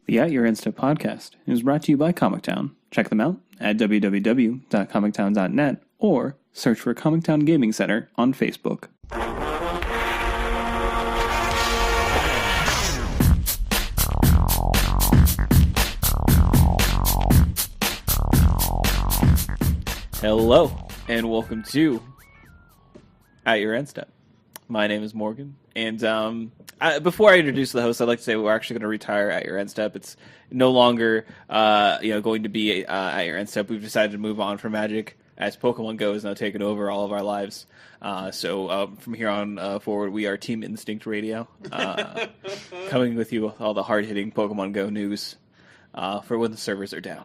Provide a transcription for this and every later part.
The At Your Insta podcast is brought to you by Comic Town. Check them out at www.comictown.net or search for Comic Town Gaming Center on Facebook. Hello, and welcome to At Your Insta. My name is Morgan, and before I introduce the host, I'd like to say we're actually going to retire At Your End Step. It's no longer, going to be At Your End Step. We've decided to move on from Magic, as Pokemon Go has now taken over all of our lives. So from here on forward, we are Team Instinct Radio, coming with you with all the hard-hitting Pokemon Go news for when the servers are down.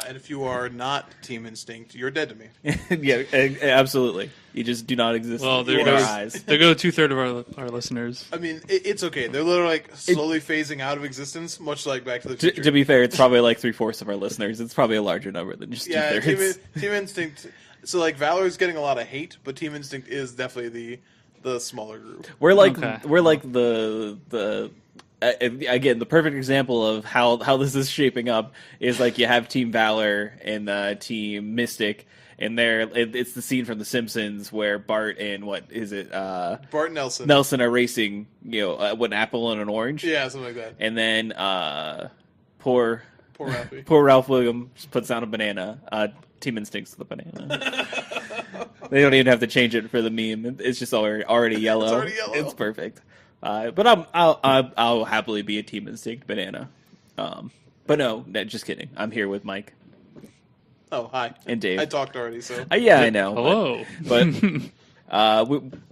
And if you are not Team Instinct, you're dead to me. Yeah, absolutely. You just do not exist in our eyes. There go 2/3 of our listeners. I mean, it's okay. They're literally slowly phasing out of existence, much like Back to the Future. To be fair, it's probably like 3/4 of our listeners. It's probably a larger number than just 2/3. Team Instinct. So like Valor is getting a lot of hate, but Team Instinct is definitely the smaller group. We're like the again, the perfect example of how this is shaping up is like you have Team Valor and Team Mystic, and it's the scene from The Simpsons where Bart and Bart and Nelson are racing, an apple and an orange. Yeah, something like that. And then poor Ralphie. Poor Ralph Williams puts down a banana. Team Instinct's the banana. They don't even have to change it for the meme. It's just already yellow. It's already yellow. It's perfect. But I'll happily be a Team Instinct banana. But no, just kidding. I'm here with Mike. Oh, hi. And Dave. I talked already, so. Yeah, I know. Hello. But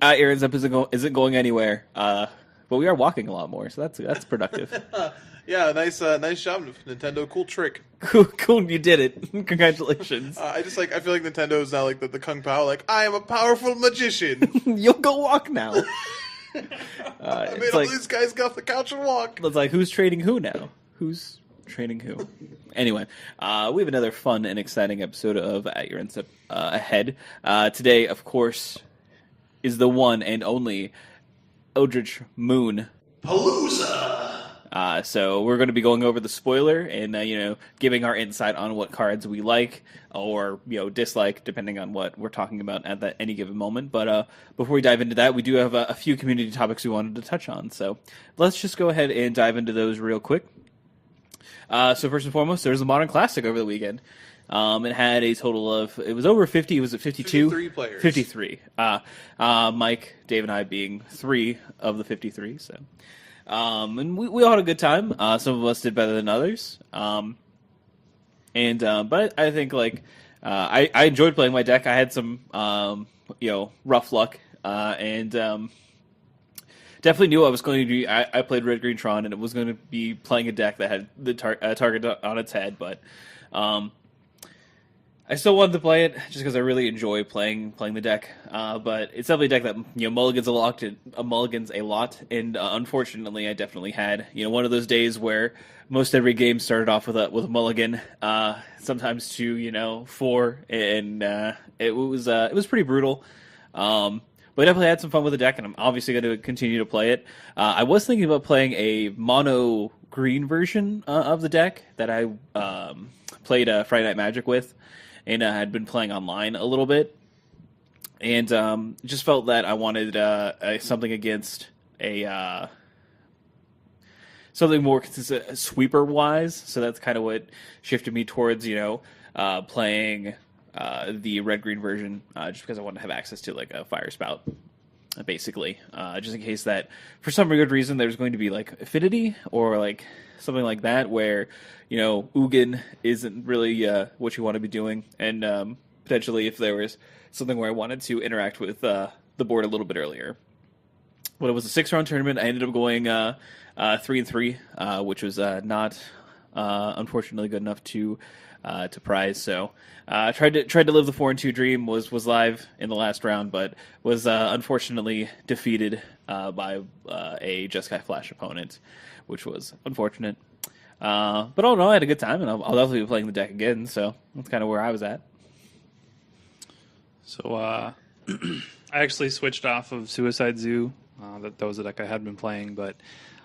Aaron's up isn't going anywhere. But we are walking a lot more, so that's productive. Yeah, nice job, Nintendo. Cool trick. Cool, you did it. Congratulations. I feel like Nintendo is now like the Kung Pao, like, I am a powerful magician. You'll go walk now. I made all these guys get off the couch and walk. It's like, who's trading who now? Who's trading who? Anyway, we have another fun and exciting episode of At Your Insta ahead. Today, of course, is the one and only Eldritch Moon-a-PALOOZA. So we're going to be going over the spoiler and, giving our insight on what cards we like or, dislike, depending on what we're talking about at any given moment. But before we dive into that, we do have a few community topics we wanted to touch on. So let's just go ahead and dive into those real quick. So first and foremost, there was a Modern Classic over the weekend. It had a total of, it was over 50, was it 52? 53 players. 53. Mike, Dave, and I being 3 of the 53, so... and we all had a good time. Some of us did better than others. But I think I enjoyed playing my deck. I had some rough luck, and definitely knew I was going to do. I played Red Green Tron, and it was going to be playing a deck that had the target on its head, but I still wanted to play it just because I really enjoy playing the deck. But it's definitely a deck that mulligans a lot, and unfortunately, I definitely had one of those days where most every game started off with a mulligan, sometimes to 4, and it was pretty brutal. But I definitely had some fun with the deck, and I'm obviously going to continue to play it. I was thinking about playing a mono green version of the deck that I played Friday Night Magic with. And I had been playing online a little bit, and just felt that I wanted something against something more consistent sweeper wise. So that's kind of what shifted me towards playing the red green version, just because I wanted to have access to like a fire spout, basically, just in case that for some good reason there's going to be like affinity or like something like that where Ugin isn't really what you want to be doing, and potentially if there was something where I wanted to interact with the board a little bit earlier. When it was a 6-round tournament, I ended up going 3-3, which was not unfortunately good enough to prize. So tried to live the 4-2 dream. Was live in the last round, but was unfortunately defeated by a Jeskai Flash opponent, which was unfortunate. But all in all, I had a good time, and I'll definitely be playing the deck again, so that's kind of where I was at. So I actually switched off of Suicide Zoo. That was the deck I had been playing, but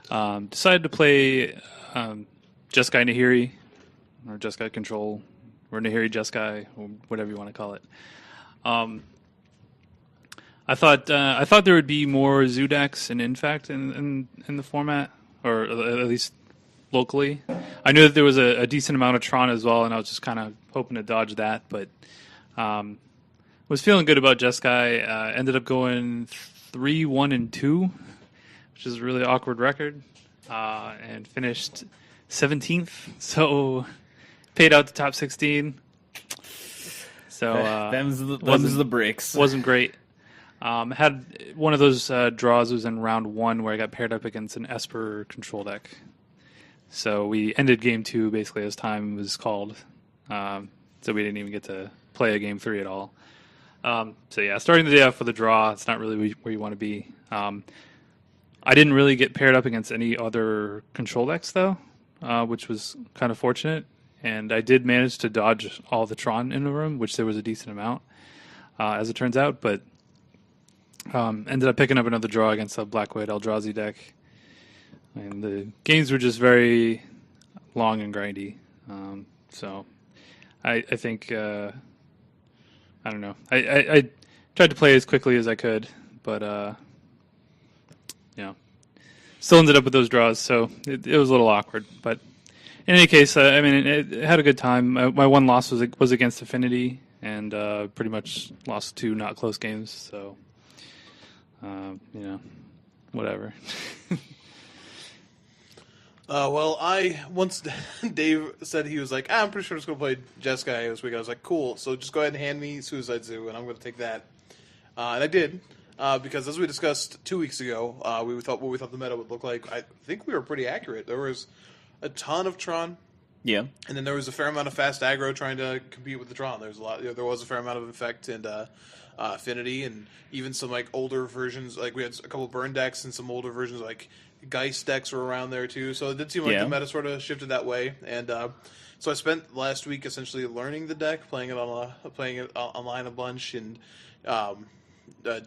Decided to play Jeskai Nahiri, or Jeskai Control, or Nahiri Jeskai, or whatever you want to call it. I thought there would be more Zoo decks and Infact in the format, or at least locally. I knew that there was a decent amount of Tron as well, and I was just kind of hoping to dodge that, but was feeling good about Jeskai. Ended up going 3-1-2, which is a really awkward record, and finished 17th. So paid out the top 16. So them's the breaks. Wasn't great. Had one of those draws was in round 1 where I got paired up against an Esper control deck. So we ended game 2 basically as time was called. So we didn't even get to play a game 3 at all. So yeah, starting the day off with a draw, it's not really where you want to be. I didn't really get paired up against any other control decks though, which was kind of fortunate. And I did manage to dodge all the Tron in the room, which there was a decent amount, as it turns out. But ended up picking up another draw against a Black-White Eldrazi deck. And the games were just very long and grindy. So I think, I don't know. I tried to play as quickly as I could, but still ended up with those draws. So it was a little awkward. But in any case, it had a good time. My one loss was against Affinity, and pretty much lost 2 not close games. So, whatever. Well, once Dave said he was like, I'm pretty sure I'm just going to play Jeskai this week. I was like, cool. So just go ahead and hand me Suicide Zoo, and I'm going to take that. And I did, because as we discussed 2 weeks ago, what we thought the meta would look like. I think we were pretty accurate. There was a ton of Tron. Yeah. And then there was a fair amount of fast aggro trying to compete with the Tron. There was a fair amount of Infect and Affinity, and even some like older versions. Like we had a couple burn decks and some older versions like Geist decks were around there too, so it did seem like the meta sort of shifted that way. And so I spent last week essentially learning the deck, playing it online a bunch, and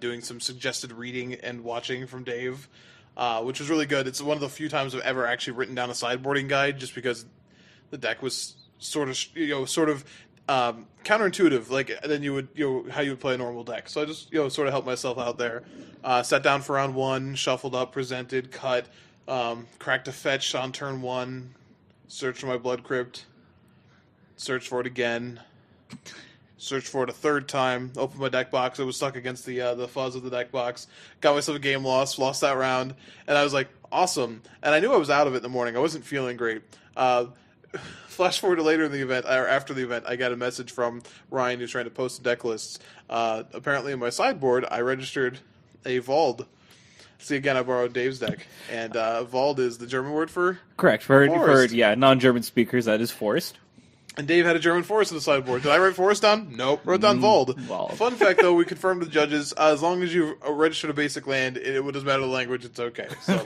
doing some suggested reading and watching from Dave, which was really good. It's one of the few times I've ever actually written down a sideboarding guide, just because the deck was sort of counterintuitive, like than you would how you would play a normal deck. So I just sort of helped myself out there. Sat down for round 1, shuffled up, presented, cut, cracked a fetch on turn 1, searched for my Blood Crypt, searched for it again, searched for it a third time, opened my deck box. It was stuck against the fuzz of the deck box. Got myself a game lost that round, and I was like, awesome. And I knew I was out of it in the morning. I wasn't feeling great. Flash forward to later in the event, or after the event, I got a message from Ryan who's trying to post deck lists. Apparently in my sideboard, I registered a Vald. See, again, I borrowed Dave's deck. And Vald is the German word for Correct. For forest. Non-German speakers, that is forest. And Dave had a German forest in the sideboard. Did I write forest down? Nope. Wrote down Vald. Vald. Fun fact, though, we confirmed with the judges, as long as you registered a basic land, it doesn't matter the language, it's okay. So,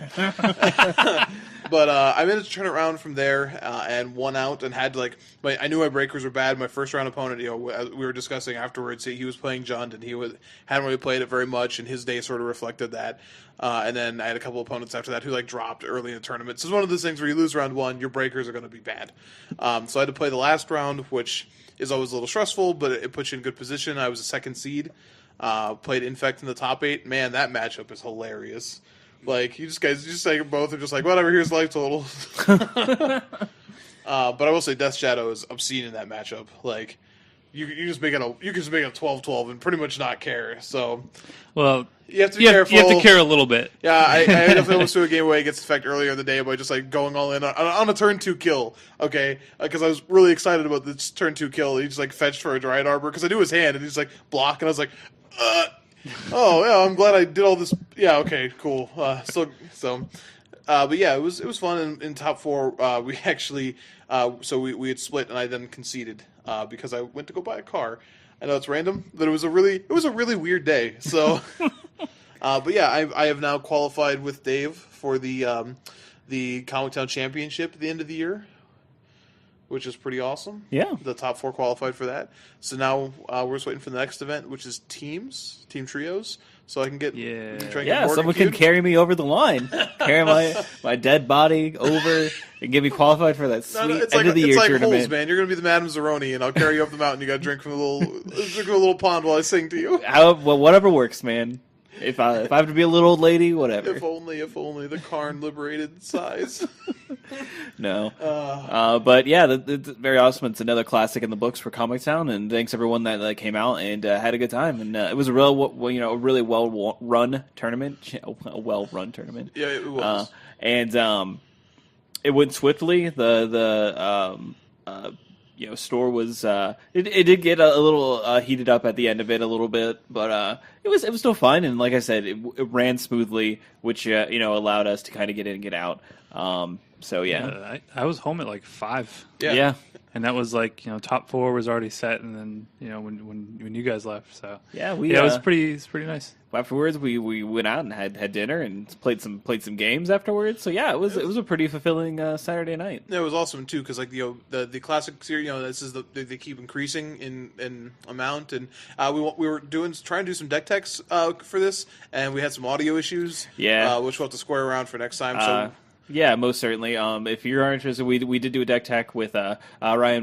but I managed to turn it around from there and won out, and had to I knew my breakers were bad. My first round opponent, as we were discussing afterwards, he was playing Jund, and hadn't really played it very much, and his day sort of reflected that. And then I had a couple opponents after that who dropped early in the tournament. So it's one of those things where you lose round 1, your breakers are going to be bad. So I had to play the last round, which is always a little stressful, but it puts you in good position. I was a second seed. Played Infect in the top 8. Man, that matchup is hilarious. Like, you just both are just like, whatever, here's life total. But I will say Death Shadow is obscene in that matchup. Like, you can just make it a 12-12 and pretty much not care. So, well, you have to be careful. You have to care a little bit. Yeah, I definitely almost threw a game away against Effect earlier in the day by just going all in on a turn 2 kill. Okay, because I was really excited about this turn 2 kill. He just fetched for a Dryad Arbor because I knew his hand, and he's block, and I was like, oh yeah, I'm glad I did all this. Yeah, okay, cool. But yeah, it was fun in top 4. We actually so we had split, and I then conceded because I went to go buy a car. I know it's random, but it was a really weird day. So, but yeah, I have now qualified with Dave for the Comic Town Championship at the end of the year, which is pretty awesome. Yeah. The top 4 qualified for that. So now we're just waiting for the next event, which is team trios. So I can get someone can carry me over the line, carry my dead body over, and get me qualified for that sweet end of the year tournament. Holes, man. You're gonna be the Madame Zeroni, and I'll carry you up the mountain. You got to drink from a little pond while I sing to you. Well, whatever works, man. If I have to be a little old lady, whatever. If only the Karn liberated size. No. But yeah, it's very awesome. It's another classic in the books for Comic Town, and thanks everyone that came out and had a good time. And it was a really well run tournament. A well run tournament. Yeah, it was. And it went swiftly. The store was it did get a little heated up at the end of it a little bit, but it was still fun, and like I said, it ran smoothly, which allowed us to kind of get in and get out. So yeah, I was home at like 5. Yeah. And that was like top 4 was already set, and then when you guys left, so yeah, it was pretty nice. Afterwards, we went out and had dinner and played some games afterwards. So yeah, it was a pretty fulfilling Saturday night. Yeah, it was awesome too because the classic series, this is they keep increasing in amount, and we were trying to do some deck techs for this, and we had some audio issues. Yeah, which we'll have to square around for next time. So. Yeah, most certainly. If you are interested, we did do a deck tech with Ryan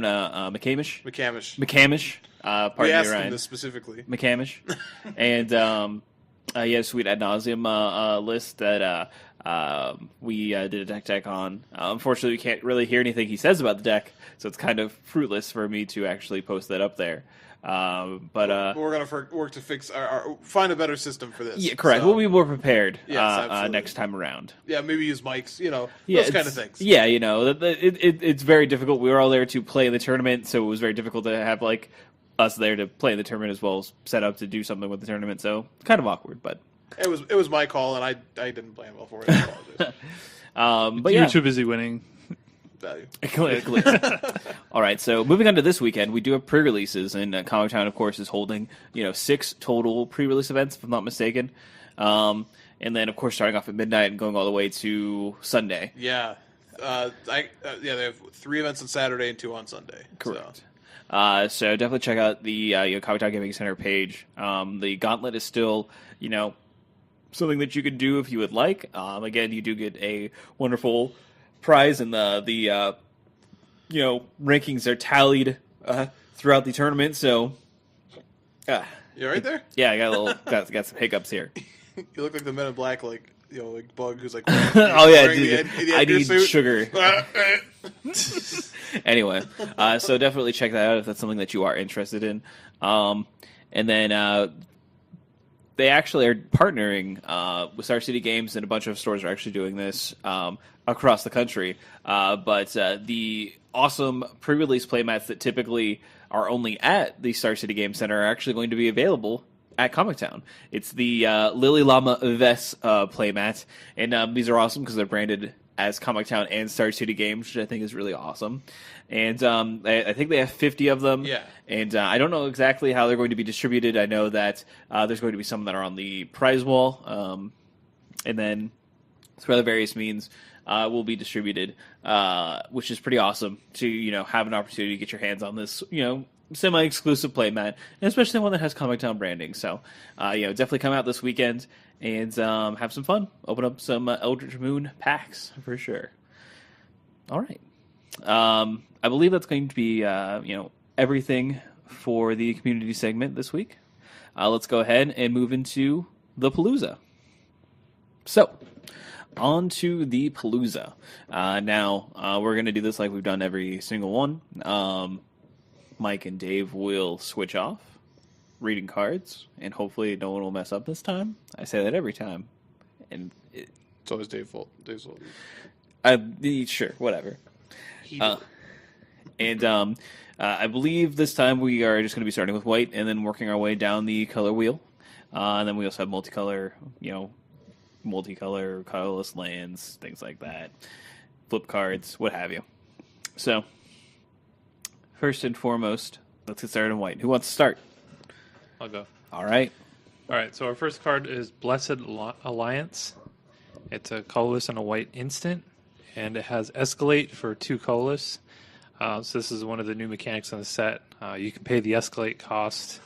McCamish. We asked him this specifically. McCamish. And he had a sweet ad nauseum list that we did a deck tech on. Unfortunately, we can't really hear anything he says about the deck, so it's kind of fruitless for me to actually post that up there. But we're gonna work to fix find a better system for this. Yeah, correct. So. We'll be more prepared Yes, next time around. Yeah, maybe use mics. Those kind of things. Yeah, it's very difficult. We were all there to play in the tournament, so it was very difficult to have us there to play in the tournament as well as set up to do something with the tournament. So kind of awkward, but it was my call, and I didn't plan well for it. I apologize. But you were too busy winning. Value. All right, so moving on to this weekend, we do have pre-releases, and Comic Town, of course, is holding 6 total pre-release events, if I'm not mistaken. And then, of course, starting off at midnight and going all the way to Sunday. Yeah, they have 3 events on Saturday and 2 on Sunday. Correct. So definitely check out the Comic Town Gaming Center page. The Gauntlet is still, something that you can do if you would like. Again, you do get a wonderful prize, and the rankings are tallied throughout the tournament. So, you right there? Yeah, I got some hiccups here. You look like the Men in Black, Bug, who's like, oh yeah, dude, I need sugar. Anyway, so definitely check that out if that's something that you are interested in. And then they actually are partnering with Star City Games, and a bunch of stores are actually doing this across the country. But the awesome pre-release playmats that typically are only at the Star City Game Center are actually going to be available at Comic Town. It's the Lily Llama Vess playmat, and these are awesome because they're branded as Comic Town and Star City Games, which I think is really awesome. And I think they have 50 of them. Yeah. And I don't know exactly how they're going to be distributed. I know that there's going to be some that are on the prize wall, and then through other various means will be distributed, which is pretty awesome to have an opportunity to get your hands on this semi-exclusive playmat, and especially one that has Comic Town branding. So definitely come out this weekend and have some fun. Open up some Eldritch Moon packs for sure. All right. I believe that's going to be everything for the community segment this week. Let's go ahead and move into the Palooza. So, on to the Palooza. Now, we're going to do this like we've done every single one. Mike and Dave will switch off reading cards, and hopefully no one will mess up this time. I say that every time. And it's always Dave's fault. Sure, whatever. I believe this time we are just going to be starting with white and then working our way down the color wheel. And then we also have multicolor, colorless lands, things like that. Flip cards, what have you. So, first and foremost, let's get started in white. Who wants to start? I'll go. All right. So our first card is Blessed Alliance. It's a colorless and a white instant, and it has Escalate for 2 colorless. So this is one of the new mechanics in the set. You can pay the escalate cost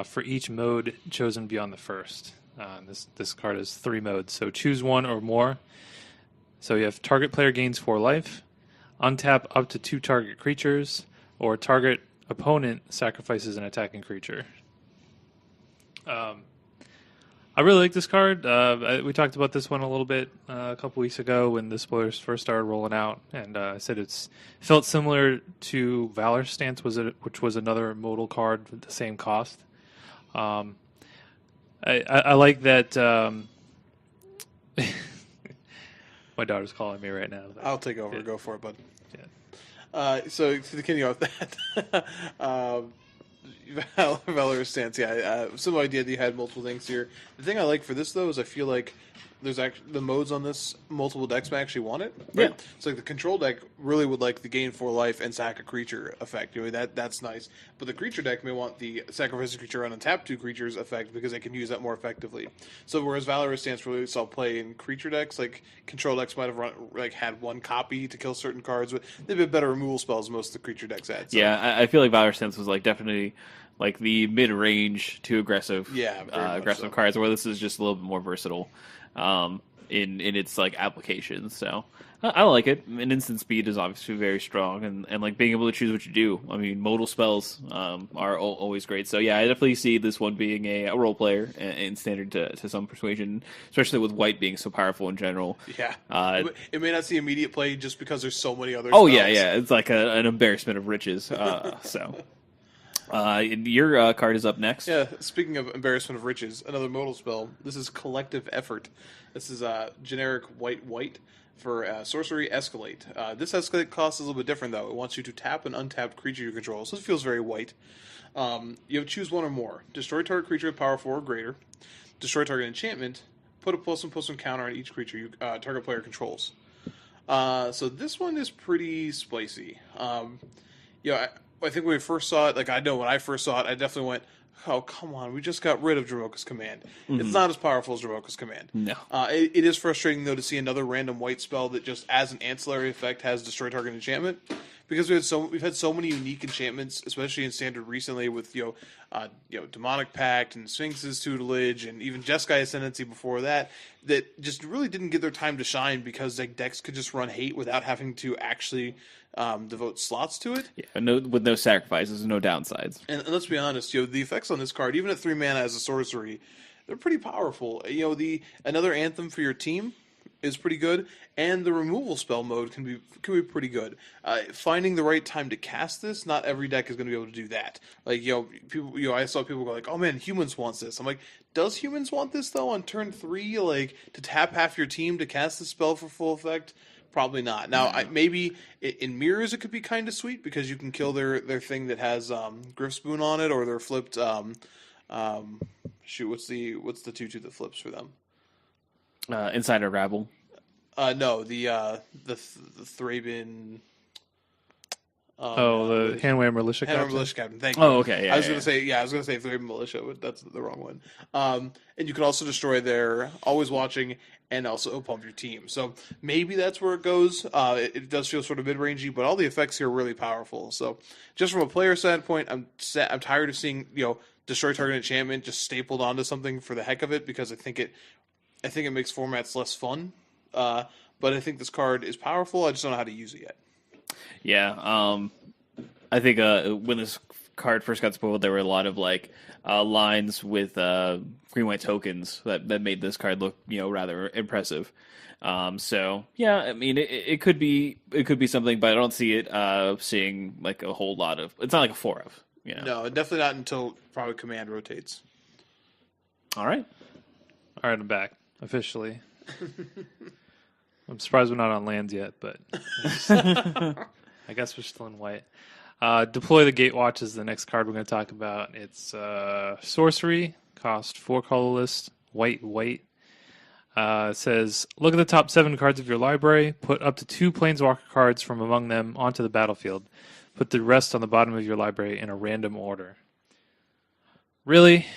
for each mode chosen beyond the first. This card has 3 modes, so choose one or more. So you have target player gains 4 life, untap up to 2 target creatures, or target opponent sacrifices an attacking creature. I really like this card. We talked about this one a little bit a couple weeks ago when the spoilers first started rolling out, and I said it felt similar to Valor Stance, which was another modal card with the same cost. I like that. My daughter's calling me right now. I'll take over. Yeah. Go for it, bud. Yeah. So to continue off that, Valor Stance, similar idea that you had multiple things here. The thing I like for this, though, is I feel like there's actually the modes on this, multiple decks may actually want it. Right? Yeah. So like the control deck really would like the gain 4 life and sack a creature effect. That's nice. But the creature deck may want the sacrifice a creature on untap 2 creatures effect because they can use that more effectively. So whereas Valor Stance really saw play in creature decks, like control decks might have had 1 copy to kill certain cards, but they've been better removal spells most of the creature decks had. So. Yeah, I feel like Valor Stance was definitely the mid-range to aggressive aggressive cards, where this is just a little bit more versatile in its application. So I like it. And instant speed is obviously very strong, and being able to choose what you do. I mean, modal spells are always great. So yeah, I definitely see this one being a role player in standard to some persuasion, especially with white being so powerful in general. Yeah, it may not see immediate play just because there's so many other. Oh spells. yeah, it's like an embarrassment of riches. So. Your card is up next. Yeah, speaking of embarrassment of riches, another modal spell. This is Collective Effort. This is generic white for sorcery escalate. This escalate cost is a little bit different, though. It wants you to tap an untapped creature you control, so it feels very white. You have to choose one or more. Destroy target creature with power 4 or greater. Destroy target enchantment. Put a +1/+1 counter on each creature target player controls. So this one is pretty spicy. I think when we first saw it, I know when I first saw it, I definitely went, oh, come on, we just got rid of Dromoka's Command. Mm-hmm. It's not as powerful as Dromoka's Command. No. It is frustrating, though, to see another random white spell that just, as an ancillary effect, has Destroy Target Enchantment. Because we've had so many unique enchantments, especially in Standard recently, with Demonic Pact and Sphinx's Tutelage and even Jeskai Ascendancy before that just really didn't get their time to shine because decks could just run hate without having to actually devote slots to it. Yeah, with no sacrifices, no downsides. And let's be honest, the effects on this card, even at 3 mana as a sorcery, they're pretty powerful. Another Anthem for your team is pretty good, and the removal spell mode can be pretty good. Finding the right time to cast this, not every deck is going to be able to do that. People, I saw people go oh man, humans wants this. I'm like, does humans want this though on turn 3? To tap half your team to cast the spell for full effect? Probably not. Now, maybe in mirrors it could be kind of sweet because you can kill their thing that has Grifspoon on it, or their flipped. What's the 2/2 that flips for them? Insider Rabble. No, the Thraben. The Handware Militia Captain. Handware Militia Captain. Thank you. Oh, okay. Yeah, I was going to say Thraben Militia, but that's the wrong one. And you can also destroy their Always Watching and also pump your team. So maybe that's where it goes. It does feel sort of mid-rangey, but all the effects here are really powerful. So just from a player standpoint, I'm tired of seeing destroy target enchantment just stapled onto something for the heck of it because I think it makes formats less fun. But I think this card is powerful. I just don't know how to use it yet. Yeah, I think when this card first got spoiled, there were a lot of lines with green-white tokens that made this card look rather impressive. So yeah, I mean it could be something, but I don't see it seeing a whole lot of. It's not like a 4-of. No, definitely not until probably Command rotates. All right, I'm back officially. I'm surprised we're not on lands yet, but I guess we're still in white. Deploy the Gatewatch is the next card we're going to talk about. It's sorcery, cost 4 colorless, white. It says, look at the top 7 cards of your library. Put up to 2 Planeswalker cards from among them onto the battlefield. Put the rest on the bottom of your library in a random order. Really?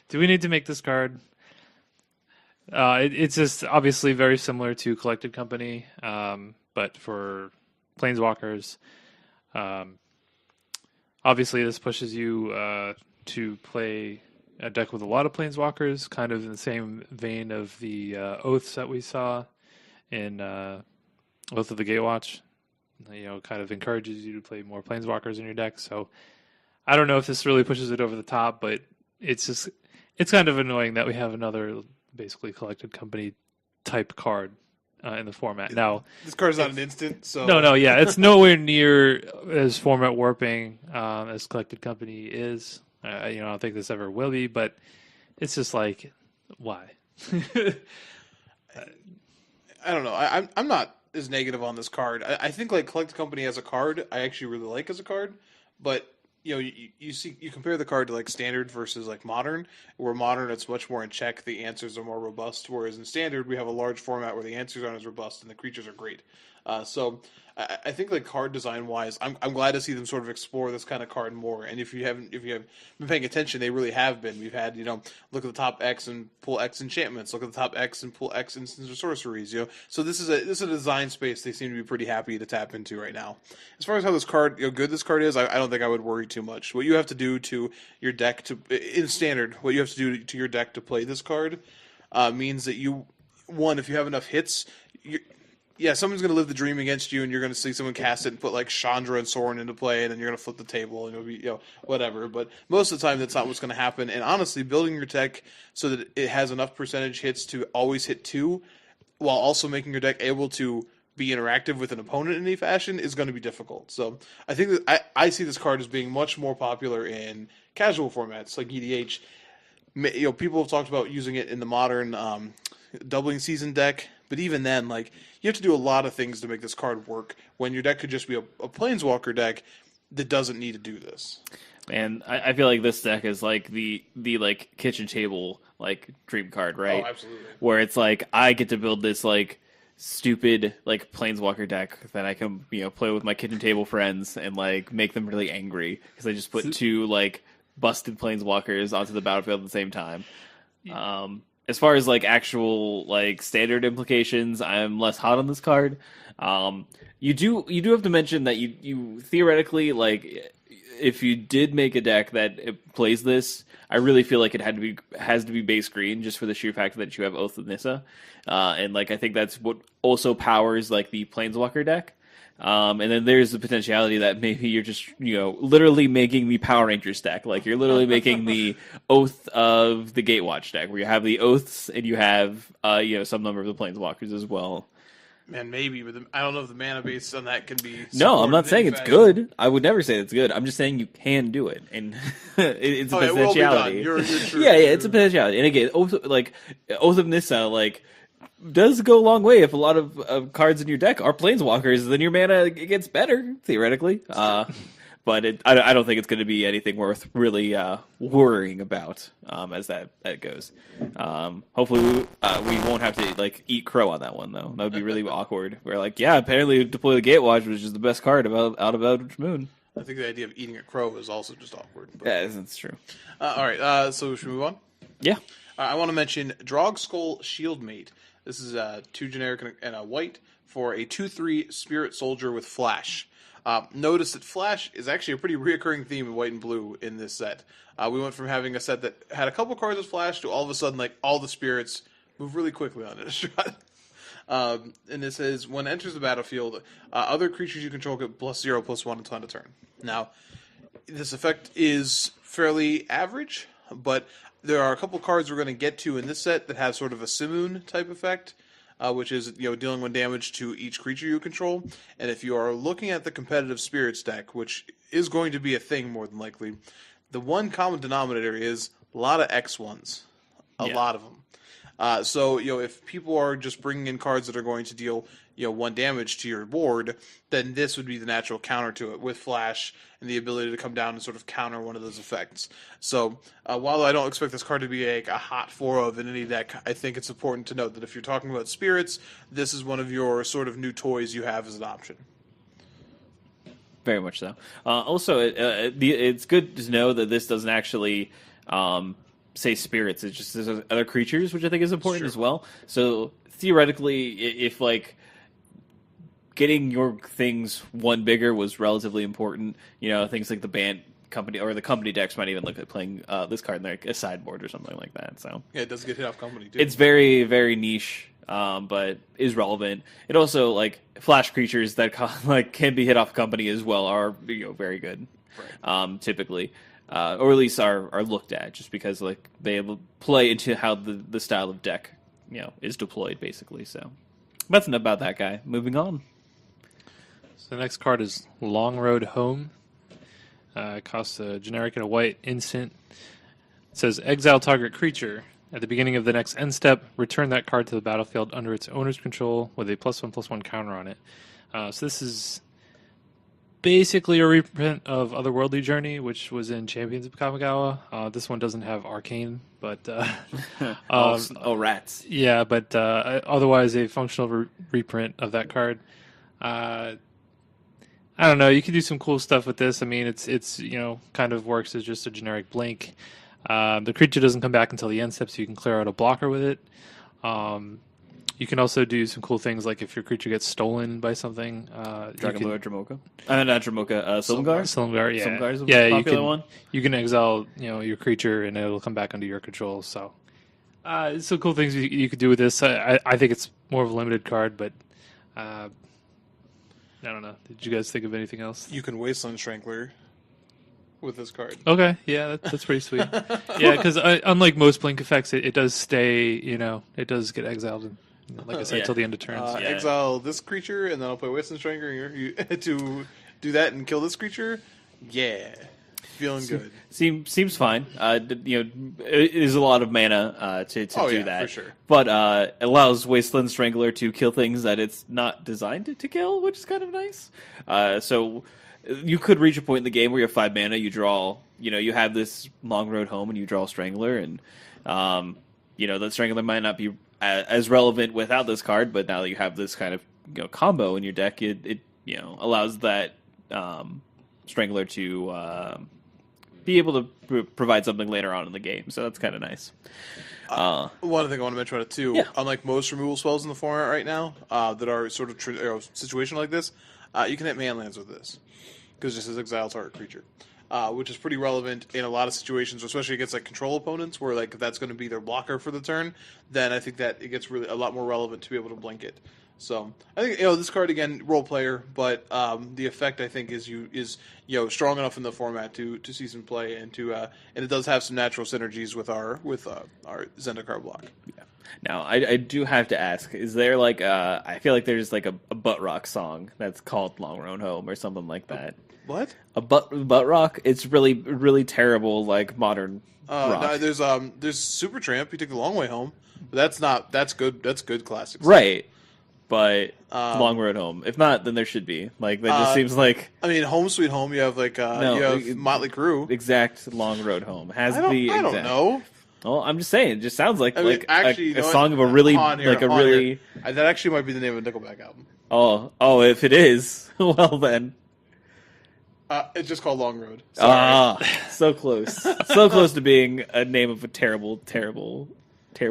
Do we need to make this card? It's just obviously very similar to Collected Company, but for planeswalkers. Obviously, this pushes you to play a deck with a lot of planeswalkers, kind of in the same vein of the oaths that we saw in Oath of the Gatewatch. Kind of encourages you to play more planeswalkers in your deck. So I don't know if this really pushes it over the top, but it's kind of annoying that we have another basically collected company type card in the format. Now, this card's not an instant, so no, it's nowhere near as format warping as collected company is. I don't think this ever will be, but it's just like, why? I don't know. I'm not as negative on this card. I think like Collected Company as a card, I actually really like as a card, but you compare the card to like Standard versus like Modern, where Modern it's much more in check, the answers are more robust, whereas in Standard we have a large format where the answers aren't as robust and the creatures are great. So I think like card design wise, I'm glad to see them sort of explore this kind of card more. And if you have been paying attention, they really have been. We've had look at the top X and pull X enchantments, look at the top X and pull X instants or sorceries. So this is a design space they seem to be pretty happy to tap into right now. As far as how this card good this card is, I don't think I would worry too much. What you have to do to your deck in Standard, what you have to do to your deck to play this card means that if you have enough hits. Someone's going to live the dream against you, and you're going to see someone cast it and put like Chandra and Sorin into play, and then you're going to flip the table, and it'll be whatever. But most of the time, that's not what's going to happen. And honestly, building your deck so that it has enough percentage hits to always hit 2, while also making your deck able to be interactive with an opponent in any fashion is going to be difficult. So I think that I see this card as being much more popular in casual formats like EDH. People have talked about using it in the Modern doubling season deck. But even then, like, you have to do a lot of things to make this card work when your deck could just be a Planeswalker deck that doesn't need to do this. And I feel like this deck is like the like kitchen table like dream card, right? Oh, absolutely. Where it's like I get to build this like stupid like Planeswalker deck that I can play with my kitchen table friends and like make them really angry because I just put 2 like busted Planeswalkers onto the battlefield at the same time. As far as like actual like Standard implications, I'm less hot on this card. You do have to mention that you theoretically, like, if you did make a deck that plays this, I really feel like it has to be base green just for the sheer fact that you have Oath of Nissa, and like I think that's what also powers like the Planeswalker deck. And then there's the potentiality that maybe you're just, literally making the Power Rangers deck. Like, you're literally making the Oath of the Gatewatch deck, where you have the Oaths and you have, some number of the Planeswalkers as well. Man, maybe, but I don't know if the mana base on that can be... No, I'm not saying it's good. I would never say it's good. I'm just saying you can do it. And it's a potentiality. It will be done. You're true. Yeah, it's a potentiality. And again, Oath of Nissa, like... does go a long way. If a lot of cards in your deck are Planeswalkers, then your mana gets better, theoretically. But I don't think it's going to be anything worth really worrying about as that goes. Hopefully we won't have to like eat crow on that one, though. That would be really awkward. We're like, apparently Deploy the Gatewatch was just the best card out of Eldritch Moon. I think the idea of eating a crow is also just awkward. But... yeah, that's true. All right, so should we move on? Yeah. I want to mention Drogskull Shieldmate. This is 2 generic and a white for a 2/3 Spirit Soldier with Flash. Notice that Flash is actually a pretty reoccurring theme in white and blue in this set. We went from having a set that had a couple cards with Flash to all of a sudden, like, all the spirits move really quickly on Innistrad. And this is, when it enters the battlefield, other creatures you control get +0/+1 until end of turn. Now, this effect is fairly average, but there are a couple cards we're going to get to in this set that have sort of a Simoon type effect, which is dealing 1 damage to each creature you control. And if you are looking at the competitive Spirits deck, which is going to be a thing more than likely, the one common denominator is a lot of X1s, a lot of them. So if people are just bringing in cards that are going to deal 1 damage to your board, then this would be the natural counter to it with Flash and the ability to come down and sort of counter one of those effects. So while I don't expect this card to be a hot 4 of in any deck, I think it's important to note that if you're talking about Spirits, this is one of your sort of new toys you have as an option. Very much so. Also, it's good to know that this doesn't actually say spirits. It just says other creatures, which I think is important as well. So theoretically, if like getting your things one bigger was relatively important. Things like the band company or the company decks might even look at playing this card in like a sideboard or something like that. So Yeah, it does get hit off company too. it's very, very niche, but is relevant. It also like flash creatures that can be hit off company as well are very good, Right. typically, or at least are looked at just because like they play into how the style of deck is deployed basically. So that's enough about that guy. Moving on. So the next card is Long Road Home. It costs a generic and a white instant. It says exile target creature. At the beginning of the next end step, return that card to the battlefield under its owner's control with a +1/+1 counter on it. So this is basically a reprint of Otherworldly Journey, which was in Champions of Kamigawa. This one doesn't have Arcane, but Rats. yeah, but otherwise a functional reprint of that card. I don't know. You can do some cool stuff with this. I mean, it's kind of works as just a generic blink. The creature doesn't come back until the end step, so you can clear out a blocker with it. You can also do some cool things like if your creature gets stolen by something. Dragonlord Dromoka. Not Dromoka. Silumgar. Silumgar, yeah. Silumgar is a you popular can, one. You can exile your creature and it'll come back under your control. So, some cool things you could do with this. I think it's more of a limited card, but I don't know. Did you guys think of anything else? You can Wasteland Strangler with this card. Okay, yeah, that's pretty sweet. Yeah, because unlike most blink effects, it does stay. It does get exiled, like I said, until the end of turns. Exile this creature, and then I'll play Wasteland Strangler to do that and kill this creature. Yeah, feeling good. Seems fine. It is a lot of mana to do that. For sure. But it allows Wasteland Strangler to kill things that it's not designed to kill, which is kind of nice. So you could reach a point in the game where you have 5 mana, you draw, you have this Long Road Home, and you draw Strangler, and that Strangler might not be as relevant without this card, but now that you have this kind of combo in your deck, it allows that Strangler to be able to provide something later on in the game. So that's kind of nice. One thing I want to mention about it too, unlike most removal spells in the format right now that are sort of situational like this, you can hit man lands with this because it just says exile target creature, which is pretty relevant in a lot of situations, especially against like control opponents where like if that's going to be their blocker for the turn, then I think that it gets really a lot more relevant to be able to blink it. So I think this card again, role player, but the effect I think is strong enough in the format to see some play and and it does have some natural synergies with our Zendikar block. Yeah. Now I do have to ask: is there like I feel like there's like a butt rock song that's called "Long Road Home" or something like that. What? A butt rock? It's really really terrible like modern rock. No, there's Supertramp. You take the long way home, but that's good. That's good classics. Right. But Long Road Home. If not, then there should be. Like that just seems like. I mean, Home Sweet Home. You have like you have Motley Crue. Exact Long Road Home has I don't know. Well, I'm just saying. It just sounds like actually, a song of a really really. That actually might be the name of a Nickelback album. Oh, if it is, well then. It's just called Long Road. Sorry. So close, so close to being a name of a terrible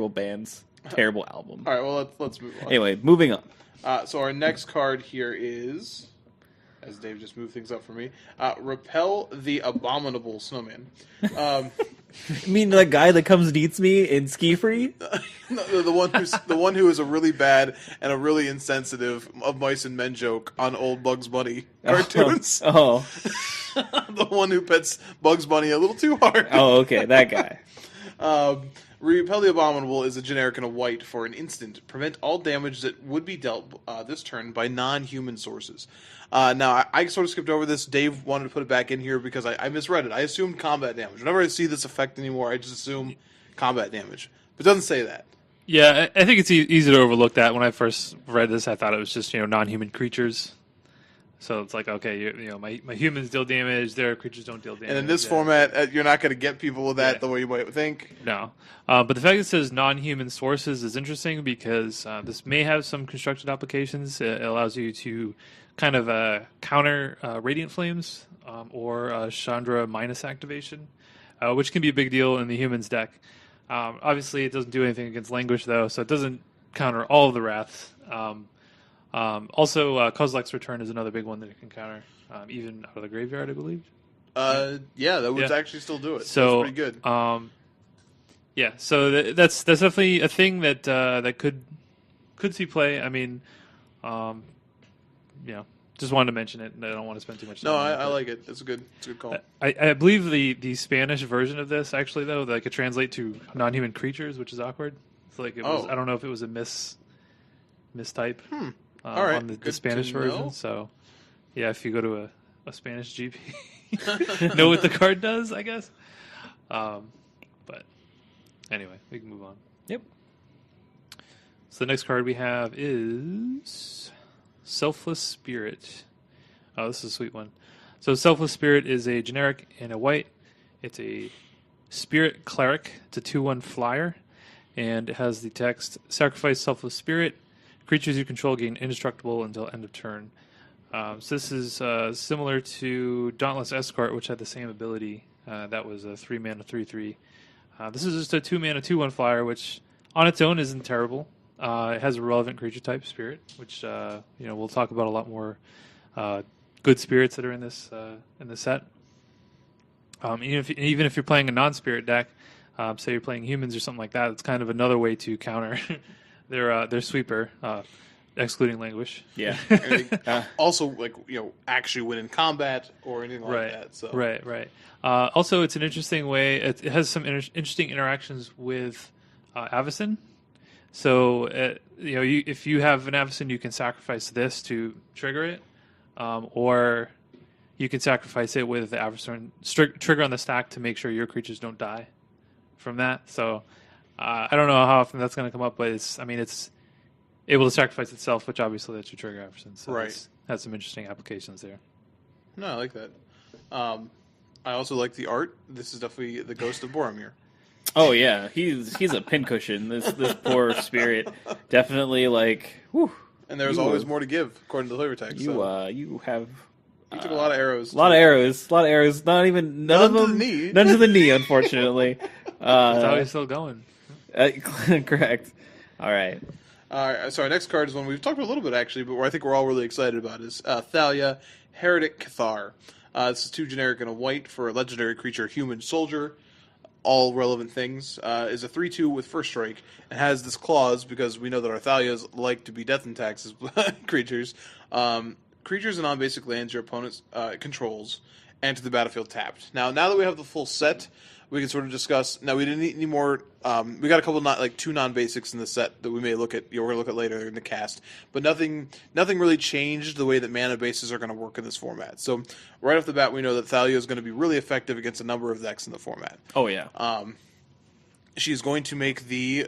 band's terrible album. All right, well let's move on. Anyway, moving on. So our next card here is, as Dave just moved things up for me, Repel the Abominable Snowman. You mean the guy that comes and eats me in Ski Free? No, the one who is a really bad and a really insensitive of mice and men joke on old Bugs Bunny cartoons. Oh. The one who pets Bugs Bunny a little too hard. Oh, okay, that guy. Repel the Abominable is a generic and a white for an instant. Prevent all damage that would be dealt this turn by non-human sources. Now, I sort of skipped over this. Dave wanted to put it back in here because I misread it. I assumed combat damage. Whenever I see this effect anymore, I just assume combat damage. But it doesn't say that. Yeah, I think it's easy to overlook that. When I first read this, I thought it was just non-human creatures. So it's like, okay, my humans deal damage, their creatures don't deal damage. And in this format, you're not going to get people with that the way you might think. No. But the fact that it says non-human sources is interesting because this may have some constructed applications. It allows you to kind of counter Radiant Flames or Chandra minus activation, which can be a big deal in the humans deck. Obviously, it doesn't do anything against language, though, so it doesn't counter all of the wraths. Also, Kozilek's Return is another big one that it can counter, even out of the graveyard, I believe. Yeah, that would Yeah. actually still do it. So That's pretty good. Yeah, so that's definitely a thing that that could see play. I mean, just wanted to mention it, and I don't want to spend too much time. No, on it, I but like it. It's a good call. I believe the Spanish version of this actually though, that could translate to non-human creatures, which is awkward. It's like it was. I don't know if it was a mistype All right. on the Good Spanish to version. know. So yeah, if you go to a Spanish GP, know what the card does, I guess. But anyway, we can move on. Yep. So the next card we have is Selfless Spirit. Oh, this is a sweet one. So Selfless Spirit is a generic and a white. It's a Spirit Cleric. It's a 2/1 flyer. And it has the text, Sacrifice Selfless Spirit. Creatures you control gain indestructible until end of turn. So this is similar to Dauntless Escort, which had the same ability. That was a 3-mana 3/3. This is just a 2-mana 2/1 flyer, which on its own isn't terrible. It has a relevant creature type, Spirit, which we'll talk about a lot more good spirits that are in this set. Even if you're playing a non-spirit deck, say you're playing humans or something like that, it's kind of another way to counter their sweeper, excluding Languish. Yeah. Also, actually win in combat or anything like that. So. Right. Also, it's an interesting way. It has some interesting interactions with Avacyn. So, if you have an Avacyn, you can sacrifice this to trigger it, or you can sacrifice it with the Avacyn trigger on the stack to make sure your creatures don't die from that. So, I don't know how often that's going to come up, but it's able to sacrifice itself, which obviously lets you trigger Avacyn. So it has some interesting applications there. No, I like that. I also like the art. This is definitely the Ghost of Boromir. Oh yeah, he's a pincushion. This poor spirit, definitely whew. And there's always more to give, according to the flavor text. You have. You took a lot of arrows. A lot of arrows. None of them. To the knee. None to the knee, unfortunately. That's how he's still going. Correct. All right. So our next card is one we've talked about a little bit actually, but I think we're all really excited about is Thalia, Heretic Cathar. This is 2 generic and a white for a legendary creature, Human Soldier. All relevant things. Is a 3/2 with first strike and has this clause because we know that our Thalias like to be death and taxes creatures. Creatures and non-basic lands your opponent controls enter the battlefield tapped. Now that we have the full set, we can sort of discuss. Now we didn't need any more. We got a couple of 2 non-basics in the set that we may look at. We're going to look at later in the cast, but nothing really changed the way that mana bases are going to work in this format. So right off the bat, we know that Thalia is going to be really effective against a number of decks in the format. Oh yeah. She's going to make the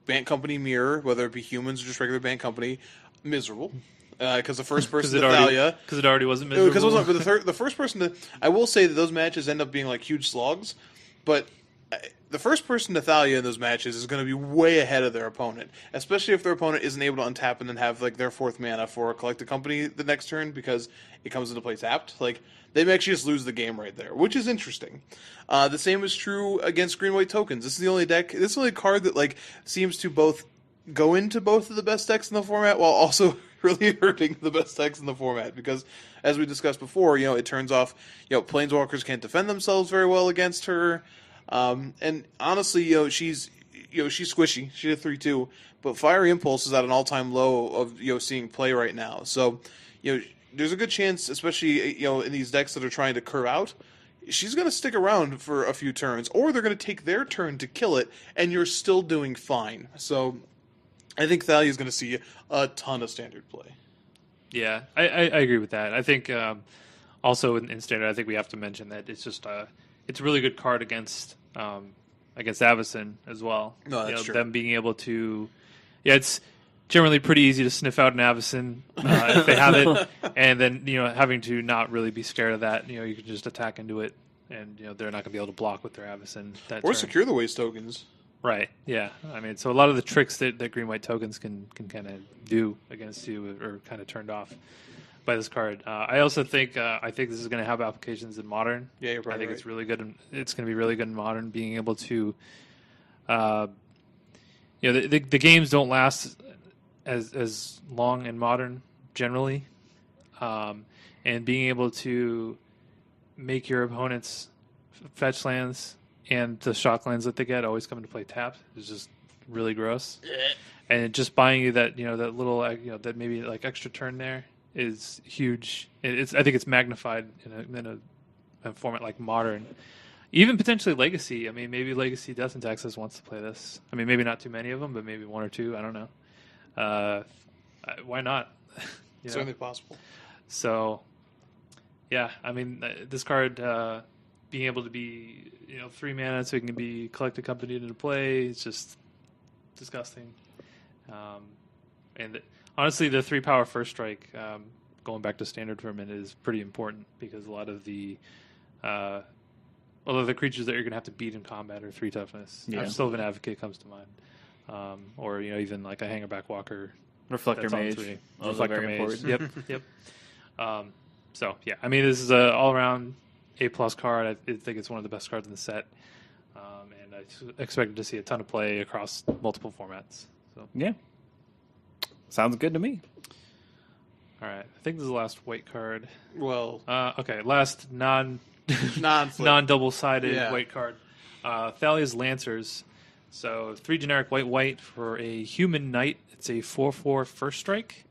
Bant Company mirror, whether it be humans or just regular Bant Company, miserable. Because the first person to Thalia... Because it already wasn't miserable. Because it wasn't, but the first person to... I will say that those matches end up being huge slogs, but the first person to Thalia in those matches is going to be way ahead of their opponent, especially if their opponent isn't able to untap and then have their 4th mana for a Collected Company the next turn because it comes into play tapped. They may actually just lose the game right there, which is interesting. The same is true against green-white tokens. This is the only card that seems to both go into both of the best decks in the format while also really hurting the best decks in the format because, as we discussed before, it turns off, Planeswalkers can't defend themselves very well against her, and honestly, she's squishy. She's a 3/2, but Fiery Impulse is at an all-time low of seeing play right now. So, there's a good chance, especially in these decks that are trying to curve out, she's going to stick around for a few turns, or they're going to take their turn to kill it, and you're still doing fine. So I think Thalia is going to see a ton of standard play. Yeah, I agree with that. I think also in standard, I think we have to mention that it's just it's a really good card against Avacyn as well. No, that's true. Them being able to, it's generally pretty easy to sniff out an Avacyn if they have it, and then having to not really be scared of that. You can just attack into it, and they're not going to be able to block with their Avacyn. Or secure the waste tokens. Right. Yeah. I mean, so a lot of the tricks that green-white tokens can kind of do against you are kind of turned off by this card. I also think this is going to have applications in Modern. Yeah, you're probably I think right. it's really good. It's going to be really good in Modern, being able to, the games don't last as long and modern generally, and being able to make your opponents fetch lands and the shock lands that they get always come into play tapped is just really gross. And just buying you that that little that maybe like extra turn there is huge. I think it's magnified in a format like modern, even potentially Legacy. I mean, maybe Legacy Death and Taxes wants to play this. I mean, maybe not too many of them, but maybe one or two. I don't know. Why not? Certainly possible. So, yeah, I mean, this card being able to be 3 mana, so it can be collected, accompanied into play. It's just disgusting. And honestly, the 3-power first strike, going back to standard for a minute, is pretty important because a lot of the creatures that you're going to have to beat in combat are 3 toughness. Yeah. Sylvan Advocate comes to mind, or even like a Hangerback Walker, Reflector that's on Mage. 3. Also Reflector very Mage. important. Yep. So yeah, I mean, this is a all-around A+ card. I think it's one of the best cards in the set, and I expected to see a ton of play across multiple formats. So Yeah. Sounds good to me. all right, I think this is the last white card. Well, Okay, last non-flip. non-double-sided white card. Thalia's Lancers. So 3 generic white for a human knight. It's a 4/4 first strike.